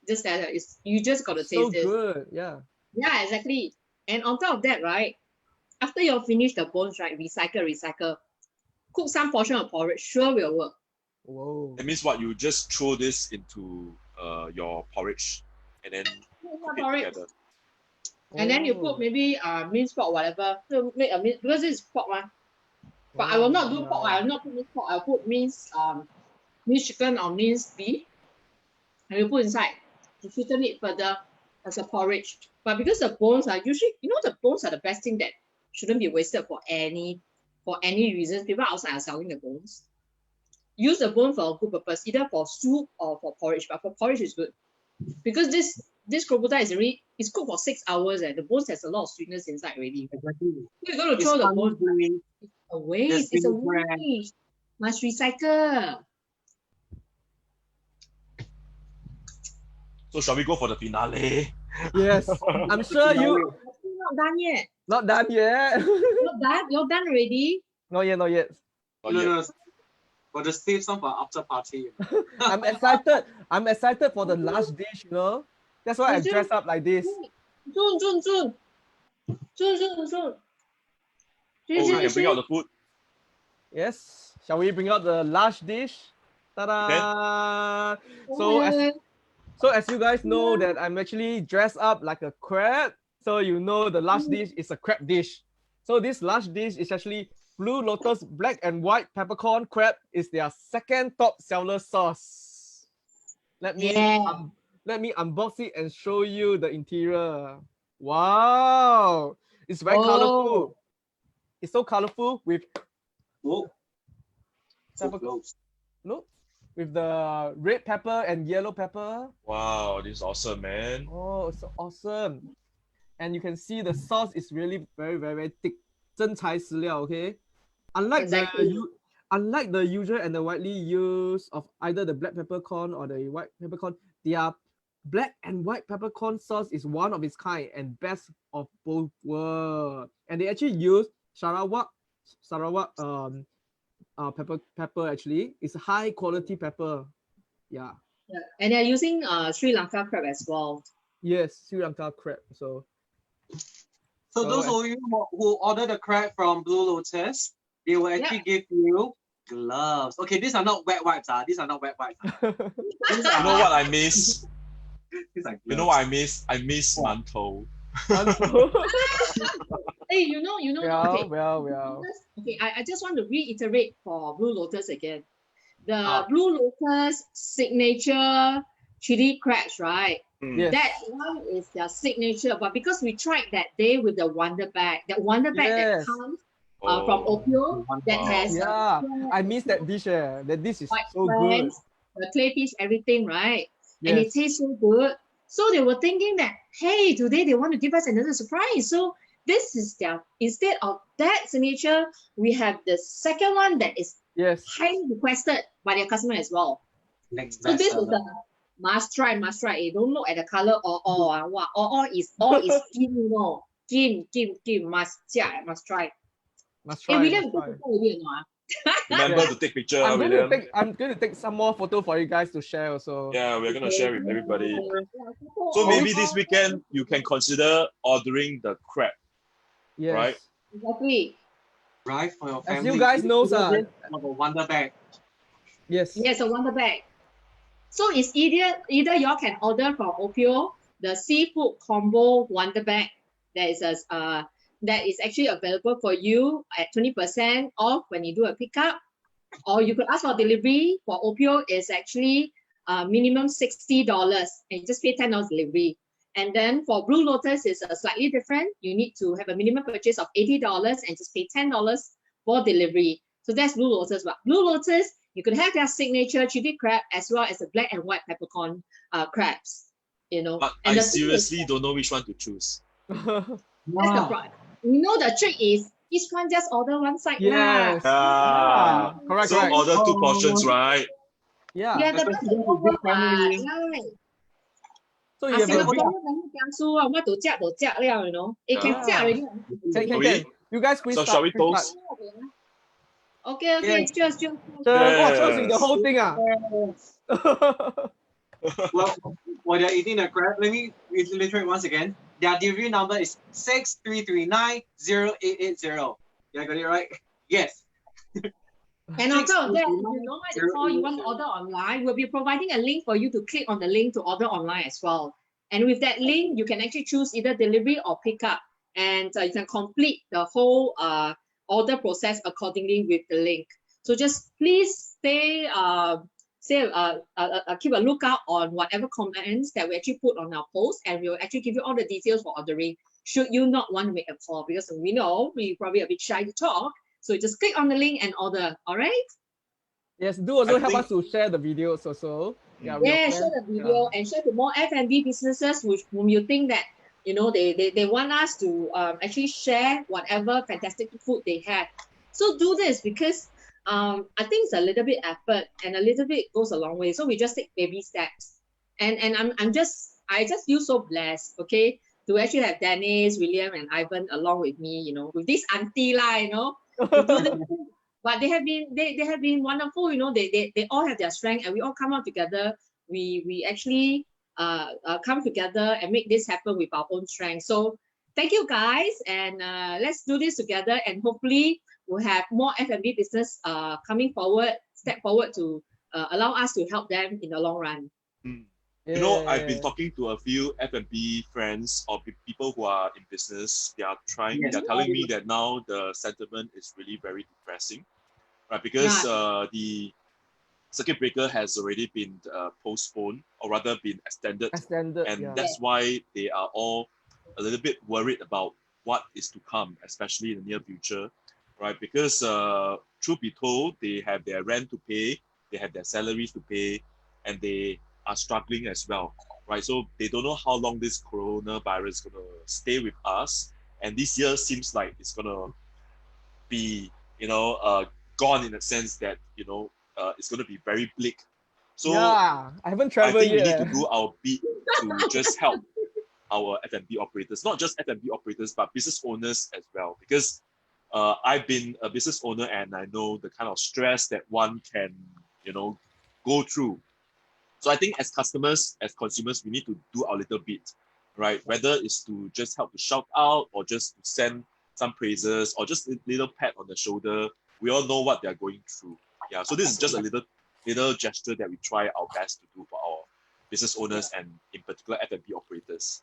Speaker 1: just that you just got to taste
Speaker 3: So
Speaker 1: this.
Speaker 3: good. Yeah.
Speaker 1: Yeah, exactly. And on top of that, right, after you finish the bones, right, recycle. Cook some portion of porridge, sure will work.
Speaker 3: Whoa.
Speaker 2: That means what? You just throw this into your porridge and then cook it
Speaker 1: Porridge.
Speaker 2: together.
Speaker 1: And then you put maybe minced pork, whatever. So make a because it's pork one. But I will not do pork. I will not put minced pork. I'll put minced chicken or minced beef. And you put inside to sweeten it further as a porridge. But because the bones are usually, the bones are the best thing that shouldn't be wasted for any reason. People outside are selling the bones. Use the bone for a good purpose, either for soup or for porridge. But for porridge is good because this Kurobuta is cooked for 6 hours and the bones has a lot of sweetness inside already.
Speaker 4: Exactly.
Speaker 1: You're going to throw the bones
Speaker 4: hungry.
Speaker 1: away.
Speaker 4: There's
Speaker 1: It's a
Speaker 4: big bread.
Speaker 1: waste. Must recycle.
Speaker 2: So shall we go for the finale?
Speaker 3: Yes. I'm sure you
Speaker 1: Not done yet.
Speaker 3: not done yet.
Speaker 1: Not done. You're done already.
Speaker 3: Not yet.
Speaker 2: Not yet.
Speaker 4: No. But just save some for after party.
Speaker 3: I'm excited. I'm excited for the last dish, That's why I dress up like this.
Speaker 1: Soon.
Speaker 2: Oh, we can bring out the food.
Speaker 3: Yes. Shall we bring out the last dish? Ta-da! So as you guys know that I'm actually dressed up like a crab. So the last dish is a crab dish. So this last dish is actually Blue Lotus black and white peppercorn crab is their second top seller sauce. Let me unbox it and show you the interior. Wow, it's very colorful. It's so colorful with with the red pepper and yellow pepper.
Speaker 2: Wow, this is awesome, man.
Speaker 3: Oh, it's so awesome. And you can see the sauce is really very, very, very thick. 真材实料, okay? Unlike the usual and the widely used of either the black peppercorn or the white peppercorn, their black and white peppercorn sauce is one of its kind and best of both worlds. And they actually use Sarawak pepper actually. It's high quality pepper. Yeah.
Speaker 1: And they're using Sri Lanka crab as well.
Speaker 3: Yes, Sri Lanka crab. So
Speaker 4: those of you who order the crab from Blue Lotus, they will actually give you gloves. Okay, these are not wet wipes. These are not wet wipes.
Speaker 2: You know what I miss? You know what I miss? I miss mantou.
Speaker 1: Hey, you know.
Speaker 3: Well.
Speaker 1: Okay, I just want to reiterate for Blue Lotus again. The Blue Lotus signature chili crabs, right?
Speaker 3: Yes.
Speaker 1: That one is their signature, but because we tried that day with the Wonder Bag, that comes from Opio, that has
Speaker 3: I miss that dish. That dish is
Speaker 1: white
Speaker 3: so
Speaker 1: friends,
Speaker 3: good.
Speaker 1: the clay fish, everything, right?
Speaker 3: Yes.
Speaker 1: And it tastes so good. So they were thinking that, hey, today they want to give us another surprise. So this is instead of that signature, we have the second one that is highly requested by their customer as well. So this is the must try. Don't look at the color or is skin, skin, must try.
Speaker 3: Must try.
Speaker 1: We have the already or not?
Speaker 2: Remember to take picture,
Speaker 3: I'm going
Speaker 2: William.
Speaker 3: to take some more photo for you guys to share also.
Speaker 2: Yeah, we're gonna share with everybody. So
Speaker 1: So
Speaker 2: maybe this weekend you can consider ordering the crab.
Speaker 3: Yes.
Speaker 2: Right.
Speaker 1: Exactly.
Speaker 4: Right, for your
Speaker 3: As
Speaker 4: family.
Speaker 3: you guys know,
Speaker 4: Have a wonder bag.
Speaker 3: Yes.
Speaker 1: Yes, a wonder bag. So it's either y'all can order from Opio the seafood combo wonder bag that is actually available for you at 20% off when you do a pickup, or you could ask for delivery. For Opio is actually minimum $60 and you just pay $10 delivery. And then for Blue Lotus is slightly different. You need to have a minimum purchase of $80 and just pay $10 for delivery. So that's Blue Lotus. But Blue Lotus, you could have their signature chili crab as well as the black and white peppercorn crabs. You know.
Speaker 2: But
Speaker 1: And
Speaker 2: I
Speaker 1: the thing
Speaker 2: seriously
Speaker 1: is,
Speaker 2: don't know which one to choose.
Speaker 1: that's the problem. You know the trick is each one just order one side.
Speaker 3: Yes.
Speaker 2: Ah,
Speaker 3: Correct,
Speaker 2: so
Speaker 3: correct.
Speaker 2: order 2 portions, right?
Speaker 3: Yeah.
Speaker 1: Yeah, the best is
Speaker 4: Especially
Speaker 1: over,
Speaker 4: big family.
Speaker 1: right?
Speaker 3: So you have a big,
Speaker 1: Singaporean讲书啊，我都食就食了，you know. It can 食 already.
Speaker 3: can. You guys please
Speaker 2: So
Speaker 3: start.
Speaker 2: shall we
Speaker 3: please start.
Speaker 2: toast?
Speaker 1: Okay,
Speaker 4: Yes.
Speaker 1: cheers.
Speaker 3: Cheers. Oh, cheers with the whole thing.
Speaker 4: Well, while they're eating the crab, let me reiterate once again. Their delivery number is 63390880. Yeah, I got it right? Yes.
Speaker 1: And on top of that, if you don't like the call, you want to order online, we'll be providing a link for you to click on the link to order online as well. And with that link, you can actually choose either delivery or pickup. And you can complete the whole order process accordingly with the link. So just please keep a lookout on whatever comments that we actually put on our post, and we'll actually give you all the details for ordering should you not want to make a call, because we know we're probably a bit shy to talk. So just click on the link and order, all right?
Speaker 3: Yes, do also
Speaker 2: I
Speaker 3: help
Speaker 2: think-
Speaker 3: us to share the videos also. Yeah,
Speaker 1: Yeah, share the video and share to more F&B businesses whom you think that, you know, they want us to actually share whatever fantastic food they have. So do this because I think it's a little bit effort and a little bit goes a long way. So we just take baby steps. And I just feel so blessed, okay, to actually have Dennis, William, and Ivan along with me, you know, with this auntie lah, you know. To do this. But they have been wonderful, you know. They all have their strength, and we all come out together. We actually come together and make this happen with our own strength. So thank you guys, and let's do this together, and hopefully we'll have more F&B business step forward to allow us to help them in the long run.
Speaker 2: You know, I've been talking to a few F&B friends or people who are in business. They're telling me that now the sentiment is really very depressing, right? Because the circuit breaker has already been postponed, or rather been extended. And that's why they are all a little bit worried about what is to come, especially in the near future, right? Because truth be told, they have their rent to pay, they have their salaries to pay, and they are struggling as well, right? So they don't know how long this coronavirus is going to stay with us. And this year seems like it's going to be, gone in a sense that, it's going to be very bleak. So
Speaker 3: I haven't traveled
Speaker 2: I think
Speaker 3: yet.
Speaker 2: we need to do our bit to just help our F&B operators, not just F&B operators, but business owners as well. Because I've been a business owner and I know the kind of stress that one can, go through. So I think as customers, as consumers, we need to do our little bit, right? Whether it's to just help to shout out or just to send some praises or just a little pat on the shoulder. We all know what they're going through. Yeah. So this is just a little gesture that we try our best to do for our business owners and in particular F&B operators.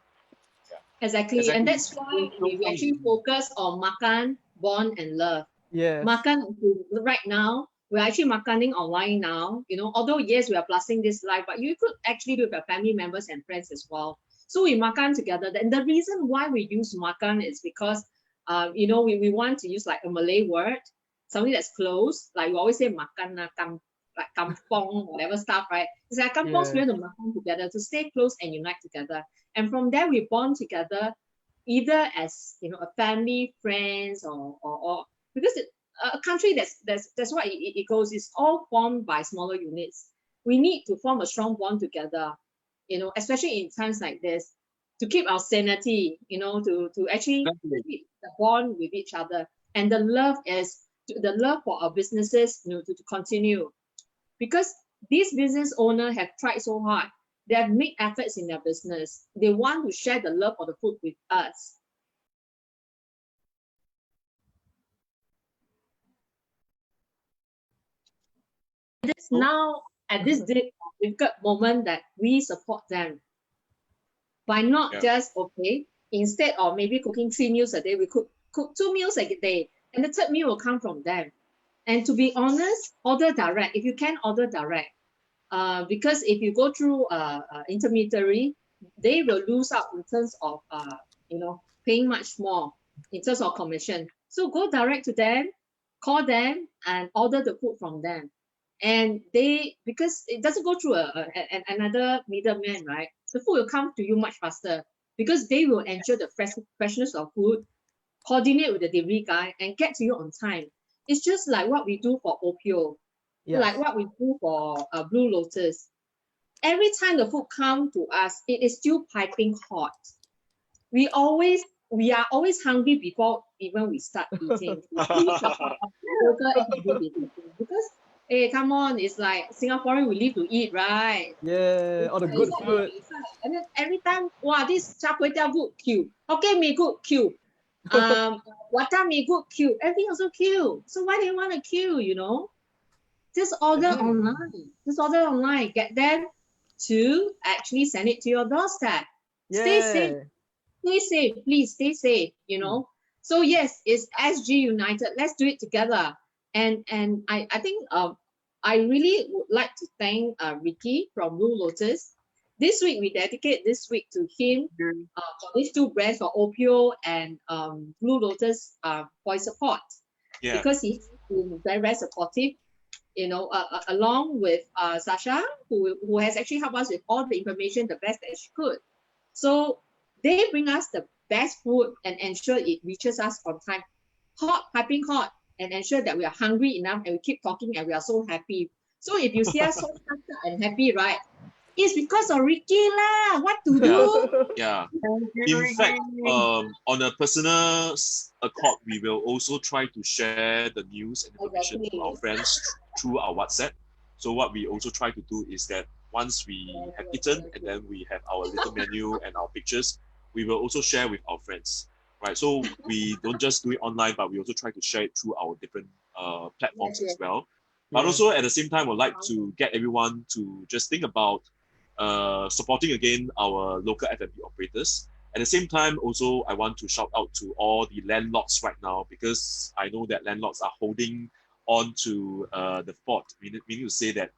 Speaker 2: Yeah.
Speaker 1: Exactly. And that's why we actually focus on Makan, Bond, and Love.
Speaker 3: Yes.
Speaker 1: Makan right now. We're actually makaning online now, although yes, we are blasting this live, but you could actually do it with your family members and friends as well. So we makan together. And the reason why we use makan is because, we want to use like a Malay word, something that's close. Like we always say makan, like kampong, whatever stuff, right? It's like kampong spirit to makan together, to stay close and unite together. And from there, we bond together, either as, a family, friends, or because a country that's what it goes. It's all formed by smaller units. We need to form a strong bond together, especially in times like this, to keep our sanity, to actually keep the bond with each other. And the love is the love for our businesses, to continue, because these business owners have tried so hard. They have made efforts in their business. They want to share the love of the food with us. It's now at this difficult moment that we support them by not just, instead of maybe cooking 3 meals a day, we cook 2 meals a day, and the third meal will come from them. And to be honest, order direct. If you can, order direct, because if you go through intermediary, they will lose out in terms of paying much more in terms of commission. So go direct to them, call them, and order the food from them. And because it doesn't go through another middleman, right? The food will come to you much faster, because they will ensure the freshness of food, coordinate with the delivery guy, and get to you on time. It's just like what we do for OPO, like what we do for Blue Lotus. Every time the food comes to us, it is still piping hot. We are always hungry before even we start eating. Because hey, come on, it's like Singaporean, we live to eat, right?
Speaker 3: Yeah, all the good food.
Speaker 1: And then every time, wow, this char kway teow good queue. Okay, me good queue. Wata me good queue. Everything also queue. So why do you want to queue, Just order online. Just order online. Get them to actually send it to your doorstep.
Speaker 3: Yeah.
Speaker 1: Stay safe. Stay safe. Please stay safe, So yes, it's SG United. Let's do it together. And I think I really would like to thank Ricky from Blue Lotus. This week, we dedicate this week to him for these 2 brands, for OPO and Blue Lotus, for his support.
Speaker 2: Yeah.
Speaker 1: Because he's been very, very supportive, along with Sasha, who has actually helped us with all the information the best that she could. So they bring us the best food and ensure it reaches us on time. Hot, piping hot, and ensure that we are hungry enough and we keep talking and we are so happy. So if you see us so excited and happy, right? It's because of Ricky lah. What to do?
Speaker 2: Yeah. In fact, on a personal accord, we will also try to share the news and information to our friends through our WhatsApp. So what we also try to do is that once we have eaten and then we have our little menu and our pictures, we will also share with our friends, right? So we don't just do it online, but we also try to share it through our different platforms as well. But also at the same time, we'd like to get everyone to just think about supporting again our local F&B operators. At the same time, also, I want to shout out to all the landlords right now, because I know that landlords are holding on to the fort, meaning to say that,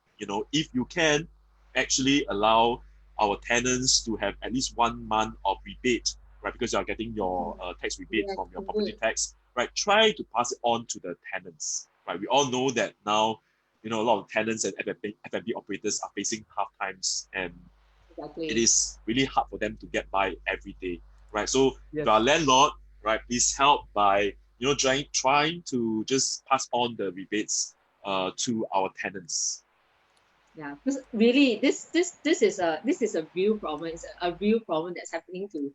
Speaker 2: if you can actually allow our tenants to have at least 1 month of rebate, right? Because you are getting your tax rebate from your property tax, right? Try to pass it on to the tenants, right? We all know that now, a lot of tenants and F&B operators are facing tough times, and it is really hard for them to get by every day, right? So if you are a landlord, right, please help by trying to just pass on the rebates to our tenants.
Speaker 1: Yeah, because really, this is a real problem. It's a real problem that's happening to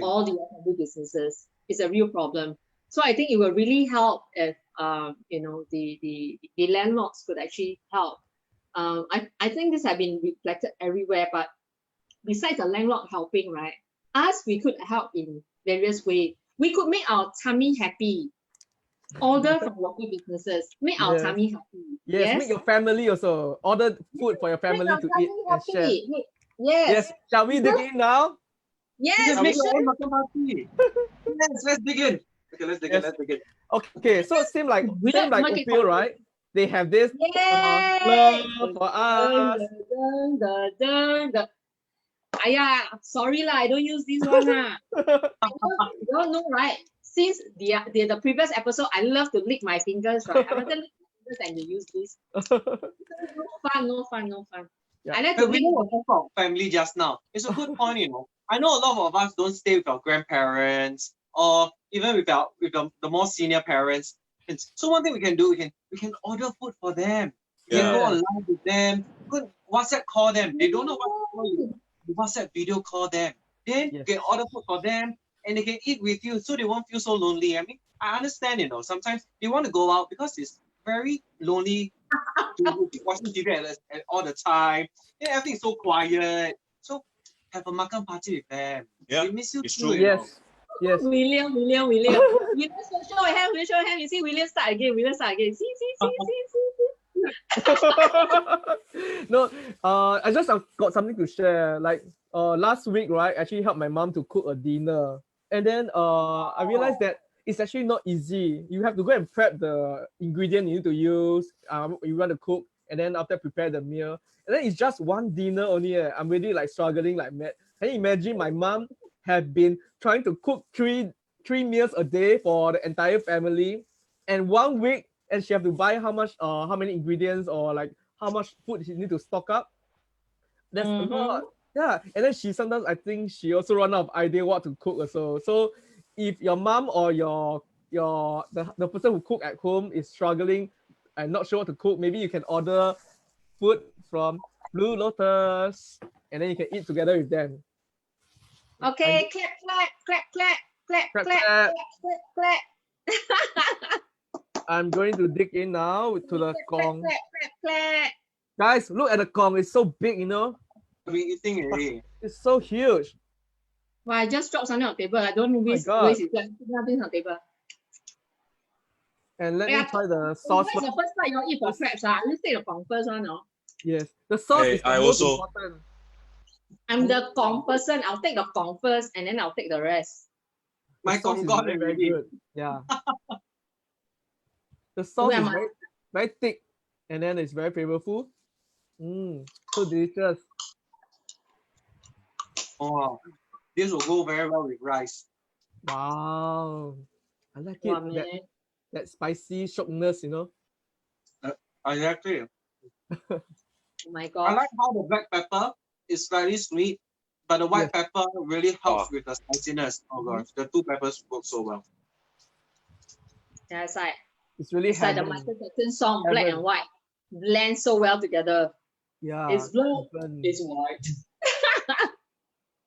Speaker 1: all the F&B businesses. It's a real problem. So I think it will really help if the landlords could actually help. I think this has been reflected everywhere, but besides the landlord helping, right, we could help in various ways. We could make our tummy happy. Order from local businesses. Make our tummy happy.
Speaker 3: Yes, make your family also. Order food for your family to eat and share. Yes. Shall we dig in now?
Speaker 1: Yes,
Speaker 4: make your own makan party. Yes, let's dig in. Okay, let's dig in.
Speaker 3: Okay, so same like OPO, right? They have this love for us.
Speaker 1: Sorry lah, I don't use this one lah. You don't know, right? Since the previous episode, I love to lick my fingers, right? I rather lick my fingers and you use this. No fun.
Speaker 3: Yeah.
Speaker 1: I like to
Speaker 4: we know about family just now. It's a good point, I know a lot of us don't stay with our grandparents or even with the more senior parents. And so one thing we can do, we can order food for them. We can go online with them. Good WhatsApp call them. They don't know what to call you. WhatsApp video call them. Then you can order food for them. and they can eat with you, so they won't feel so lonely. I mean, I understand, sometimes they want to go out because it's very lonely to keep watching TV at all the time. Yeah, everything's so quiet. So have a makan party with them.
Speaker 2: Yeah,
Speaker 4: They miss you
Speaker 2: it's
Speaker 4: too.
Speaker 2: true.
Speaker 3: Yes. Yes.
Speaker 1: William. William, show your hand. You see, William start again. See.
Speaker 3: No, I just got something to share. Like last week, right? I actually helped my mom to cook a dinner, and then I realized that it's actually not easy. You have to go and prep the ingredient you need to use. You want to cook, and then after prepare the meal, and then it's just one dinner only. I'm really like struggling like mad. Can you imagine? My mom had been trying to cook three meals a day for the entire family, and 1 week. And she have to buy how many ingredients or like how much food she need to stock up. That's a lot. Yeah. And then sometimes I think she also run out of idea what to cook also. So if your mom or the person who cook at home is struggling and not sure what to cook, maybe you can order food from Blue Lotus and then you can eat together with them.
Speaker 1: Okay, clap.
Speaker 3: I'm going to dig in now to the gong.
Speaker 1: Clap.
Speaker 3: Guys, look at the gong. It's so big,
Speaker 4: We're eating already.
Speaker 3: It's so huge.
Speaker 1: Well, I just dropped something on the table. I don't waste it. Nothing on the table.
Speaker 3: And let me try the sauce.
Speaker 1: What's the first part you eat for crabs? You take the gong first one, no?
Speaker 3: Yes, the sauce is the most important.
Speaker 1: I'm the gong person. I'll take the gong first, and then I'll take the rest.
Speaker 4: My
Speaker 3: sauce
Speaker 4: gong
Speaker 3: is
Speaker 4: got
Speaker 3: very good. Yeah. The sauce is very thick, and then it's very flavorful. So delicious.
Speaker 4: Oh, this will go very well with rice.
Speaker 3: Wow, I like it. That spicy sharpness,
Speaker 4: Exactly.
Speaker 1: Oh my God.
Speaker 4: I like how the black pepper is slightly sweet, but the white pepper really helps with the spiciness. Oh gosh, the two peppers work so well.
Speaker 1: Yeah, it's like
Speaker 3: the
Speaker 1: Michael Jackson song, black and white, blend so well together.
Speaker 3: Yeah,
Speaker 1: it's black, it's white.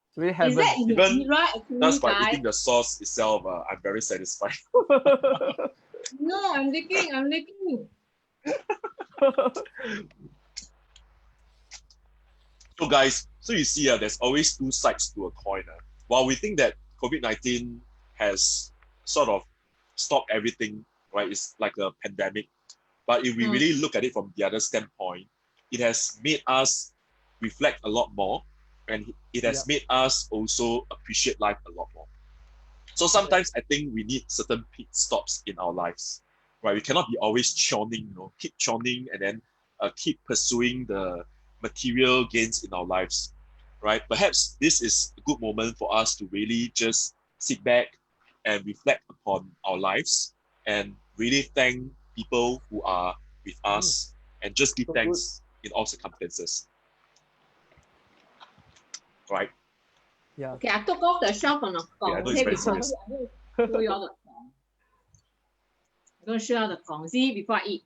Speaker 3: It's really heaven.
Speaker 1: Is that
Speaker 2: Even
Speaker 1: right?
Speaker 2: just by eating the sauce itself, I'm very satisfied.
Speaker 1: No, I'm licking.
Speaker 2: So guys, you see, there's always two sides to a coin. While we think that COVID-19 has sort of stopped everything, right? It's like a pandemic. But if we really look at it from the other standpoint, it has made us reflect a lot more, and it has made us also appreciate life a lot more. So sometimes I think we need certain pit stops in our lives, right? We cannot be always churning, keep churning and then keep pursuing the material gains in our lives, right? Perhaps this is a good moment for us to really just sit back and reflect upon our lives and really thank people who are with us and just give thanks in all circumstances. Right?
Speaker 3: Yeah.
Speaker 1: Okay, I took off the shell from the gong.
Speaker 2: I know it's very serious.
Speaker 1: I'm going to show you all the gong. I'm going to show you all the gong. See, before I eat.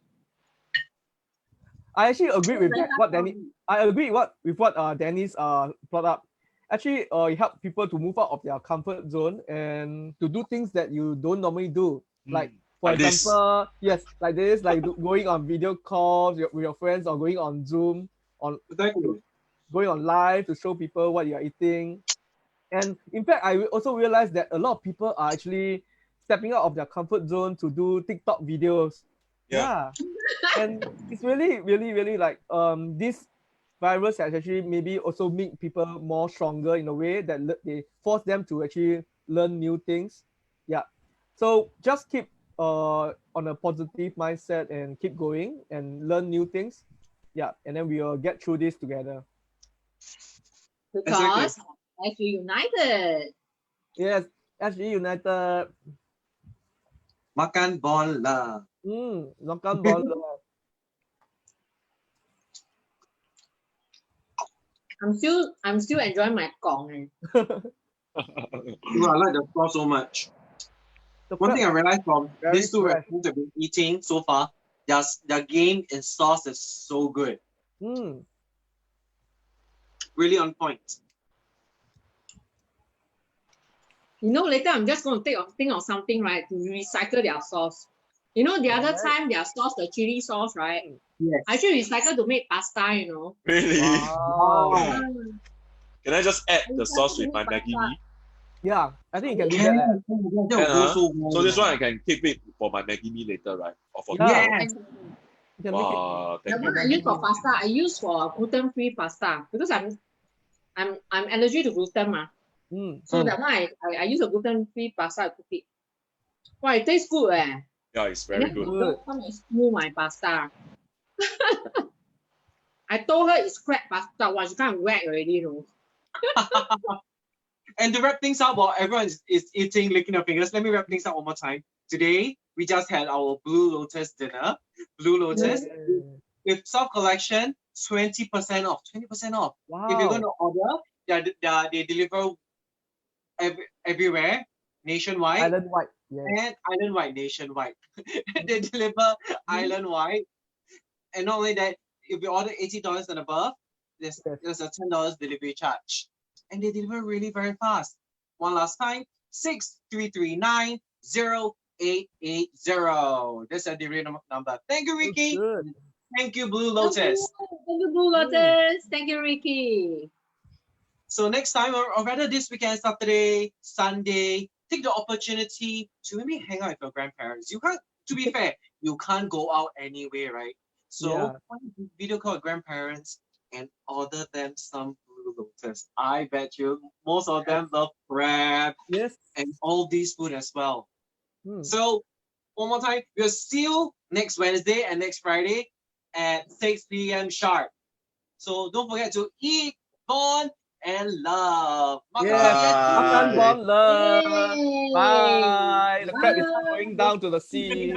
Speaker 3: I actually agree with what Danny. I agree with what Danny's brought up. Actually, it helps people to move out of their comfort zone and to do things that you don't normally do. Like for example, yes, like this, like going on video calls with your friends or going on Zoom, going on live to show people what you are eating. And in fact, I also realized that a lot of people are actually stepping out of their comfort zone to do TikTok videos. Yeah. And it's really, really, really like this virus has actually maybe also make people more stronger in a way that they force them to actually learn new things. Yeah. So just keep on a positive mindset and keep going and learn new things. Yeah. And then we will get through this together.
Speaker 1: Because SG United.
Speaker 3: Yes, SG United.
Speaker 4: Makan bola.
Speaker 3: Makan bola.
Speaker 1: I'm still enjoying my gong.
Speaker 4: I like the sauce so much. One thing I realized from these two restaurants I've been eating so far, their game in sauce is so good. Really on point.
Speaker 1: You know, later I'm just going to think of something, right, to recycle their sauce. You know, the other time their sauce, the chili sauce, right?
Speaker 4: Yes.
Speaker 1: I actually recycle to make pasta, you know.
Speaker 2: Really?
Speaker 3: Wow.
Speaker 1: Ah,
Speaker 2: Can I just add
Speaker 1: I
Speaker 2: the
Speaker 1: recycle
Speaker 2: sauce
Speaker 1: to
Speaker 2: with my
Speaker 1: make
Speaker 2: Maggi
Speaker 1: pasta.
Speaker 2: mee?
Speaker 3: Yeah, I think you can do
Speaker 4: Can,
Speaker 3: that.
Speaker 4: that will
Speaker 2: Can,
Speaker 4: go
Speaker 2: huh?
Speaker 4: so well.
Speaker 2: So this one I can keep it for my Maggi mee later, right? Or for
Speaker 3: Yeah.
Speaker 2: tomorrow?
Speaker 4: Yes.
Speaker 3: You can make it.
Speaker 2: Wow,
Speaker 1: The
Speaker 2: thank
Speaker 1: one
Speaker 2: you.
Speaker 1: I use for pasta, I use for gluten-free pasta because I'm allergic to gluten, ma.
Speaker 3: Mm.
Speaker 1: So that one I use a gluten-free pasta to cook it. Wow, it tastes good, eh?
Speaker 2: Yeah, it's
Speaker 1: And
Speaker 2: very
Speaker 1: then
Speaker 2: good.
Speaker 1: my girl come and steal my pasta. I told her it's crap pasta. Wow, she can't whack already, you know.
Speaker 4: And to wrap things up while everyone is eating, licking their fingers, let me wrap things up one more time. Today, we just had our Blue Lotus dinner. Blue Lotus with South Collection, 20% off. 20% off. If you're going
Speaker 3: Wow.
Speaker 4: to order, they deliver everywhere, nationwide,
Speaker 3: Island-wide. Yes.
Speaker 4: and island-wide, nationwide. They deliver island-wide. And not only that, if you order $80 and above, there's a $10 delivery charge. And they deliver really very fast. One last time, 6339-0880. That's a delivery number. Thank you, Ricky.
Speaker 3: Good.
Speaker 4: Thank you, Blue Lotus.
Speaker 1: Thank you, Blue Lotus. Thank you, Ricky.
Speaker 4: So next time, or rather this weekend, Saturday, Sunday, take the opportunity to maybe hang out with your grandparents. You can't, to be fair, you can't go out anyway, right? So
Speaker 3: Yeah.
Speaker 4: why don't you video call your grandparents and order them some Blue Lotus. I bet you most of them love crab
Speaker 3: Yes.
Speaker 4: and all these food as well.
Speaker 3: Hmm.
Speaker 4: So one more time, we'll see you next Wednesday and next Friday at 6 p.m. sharp. So don't forget to eat, bond, and love.
Speaker 3: Yes. Makan,
Speaker 2: Bye.
Speaker 3: bond, love.
Speaker 1: Yay.
Speaker 3: Bye. The crab is
Speaker 1: Bye.
Speaker 3: going down to the sea.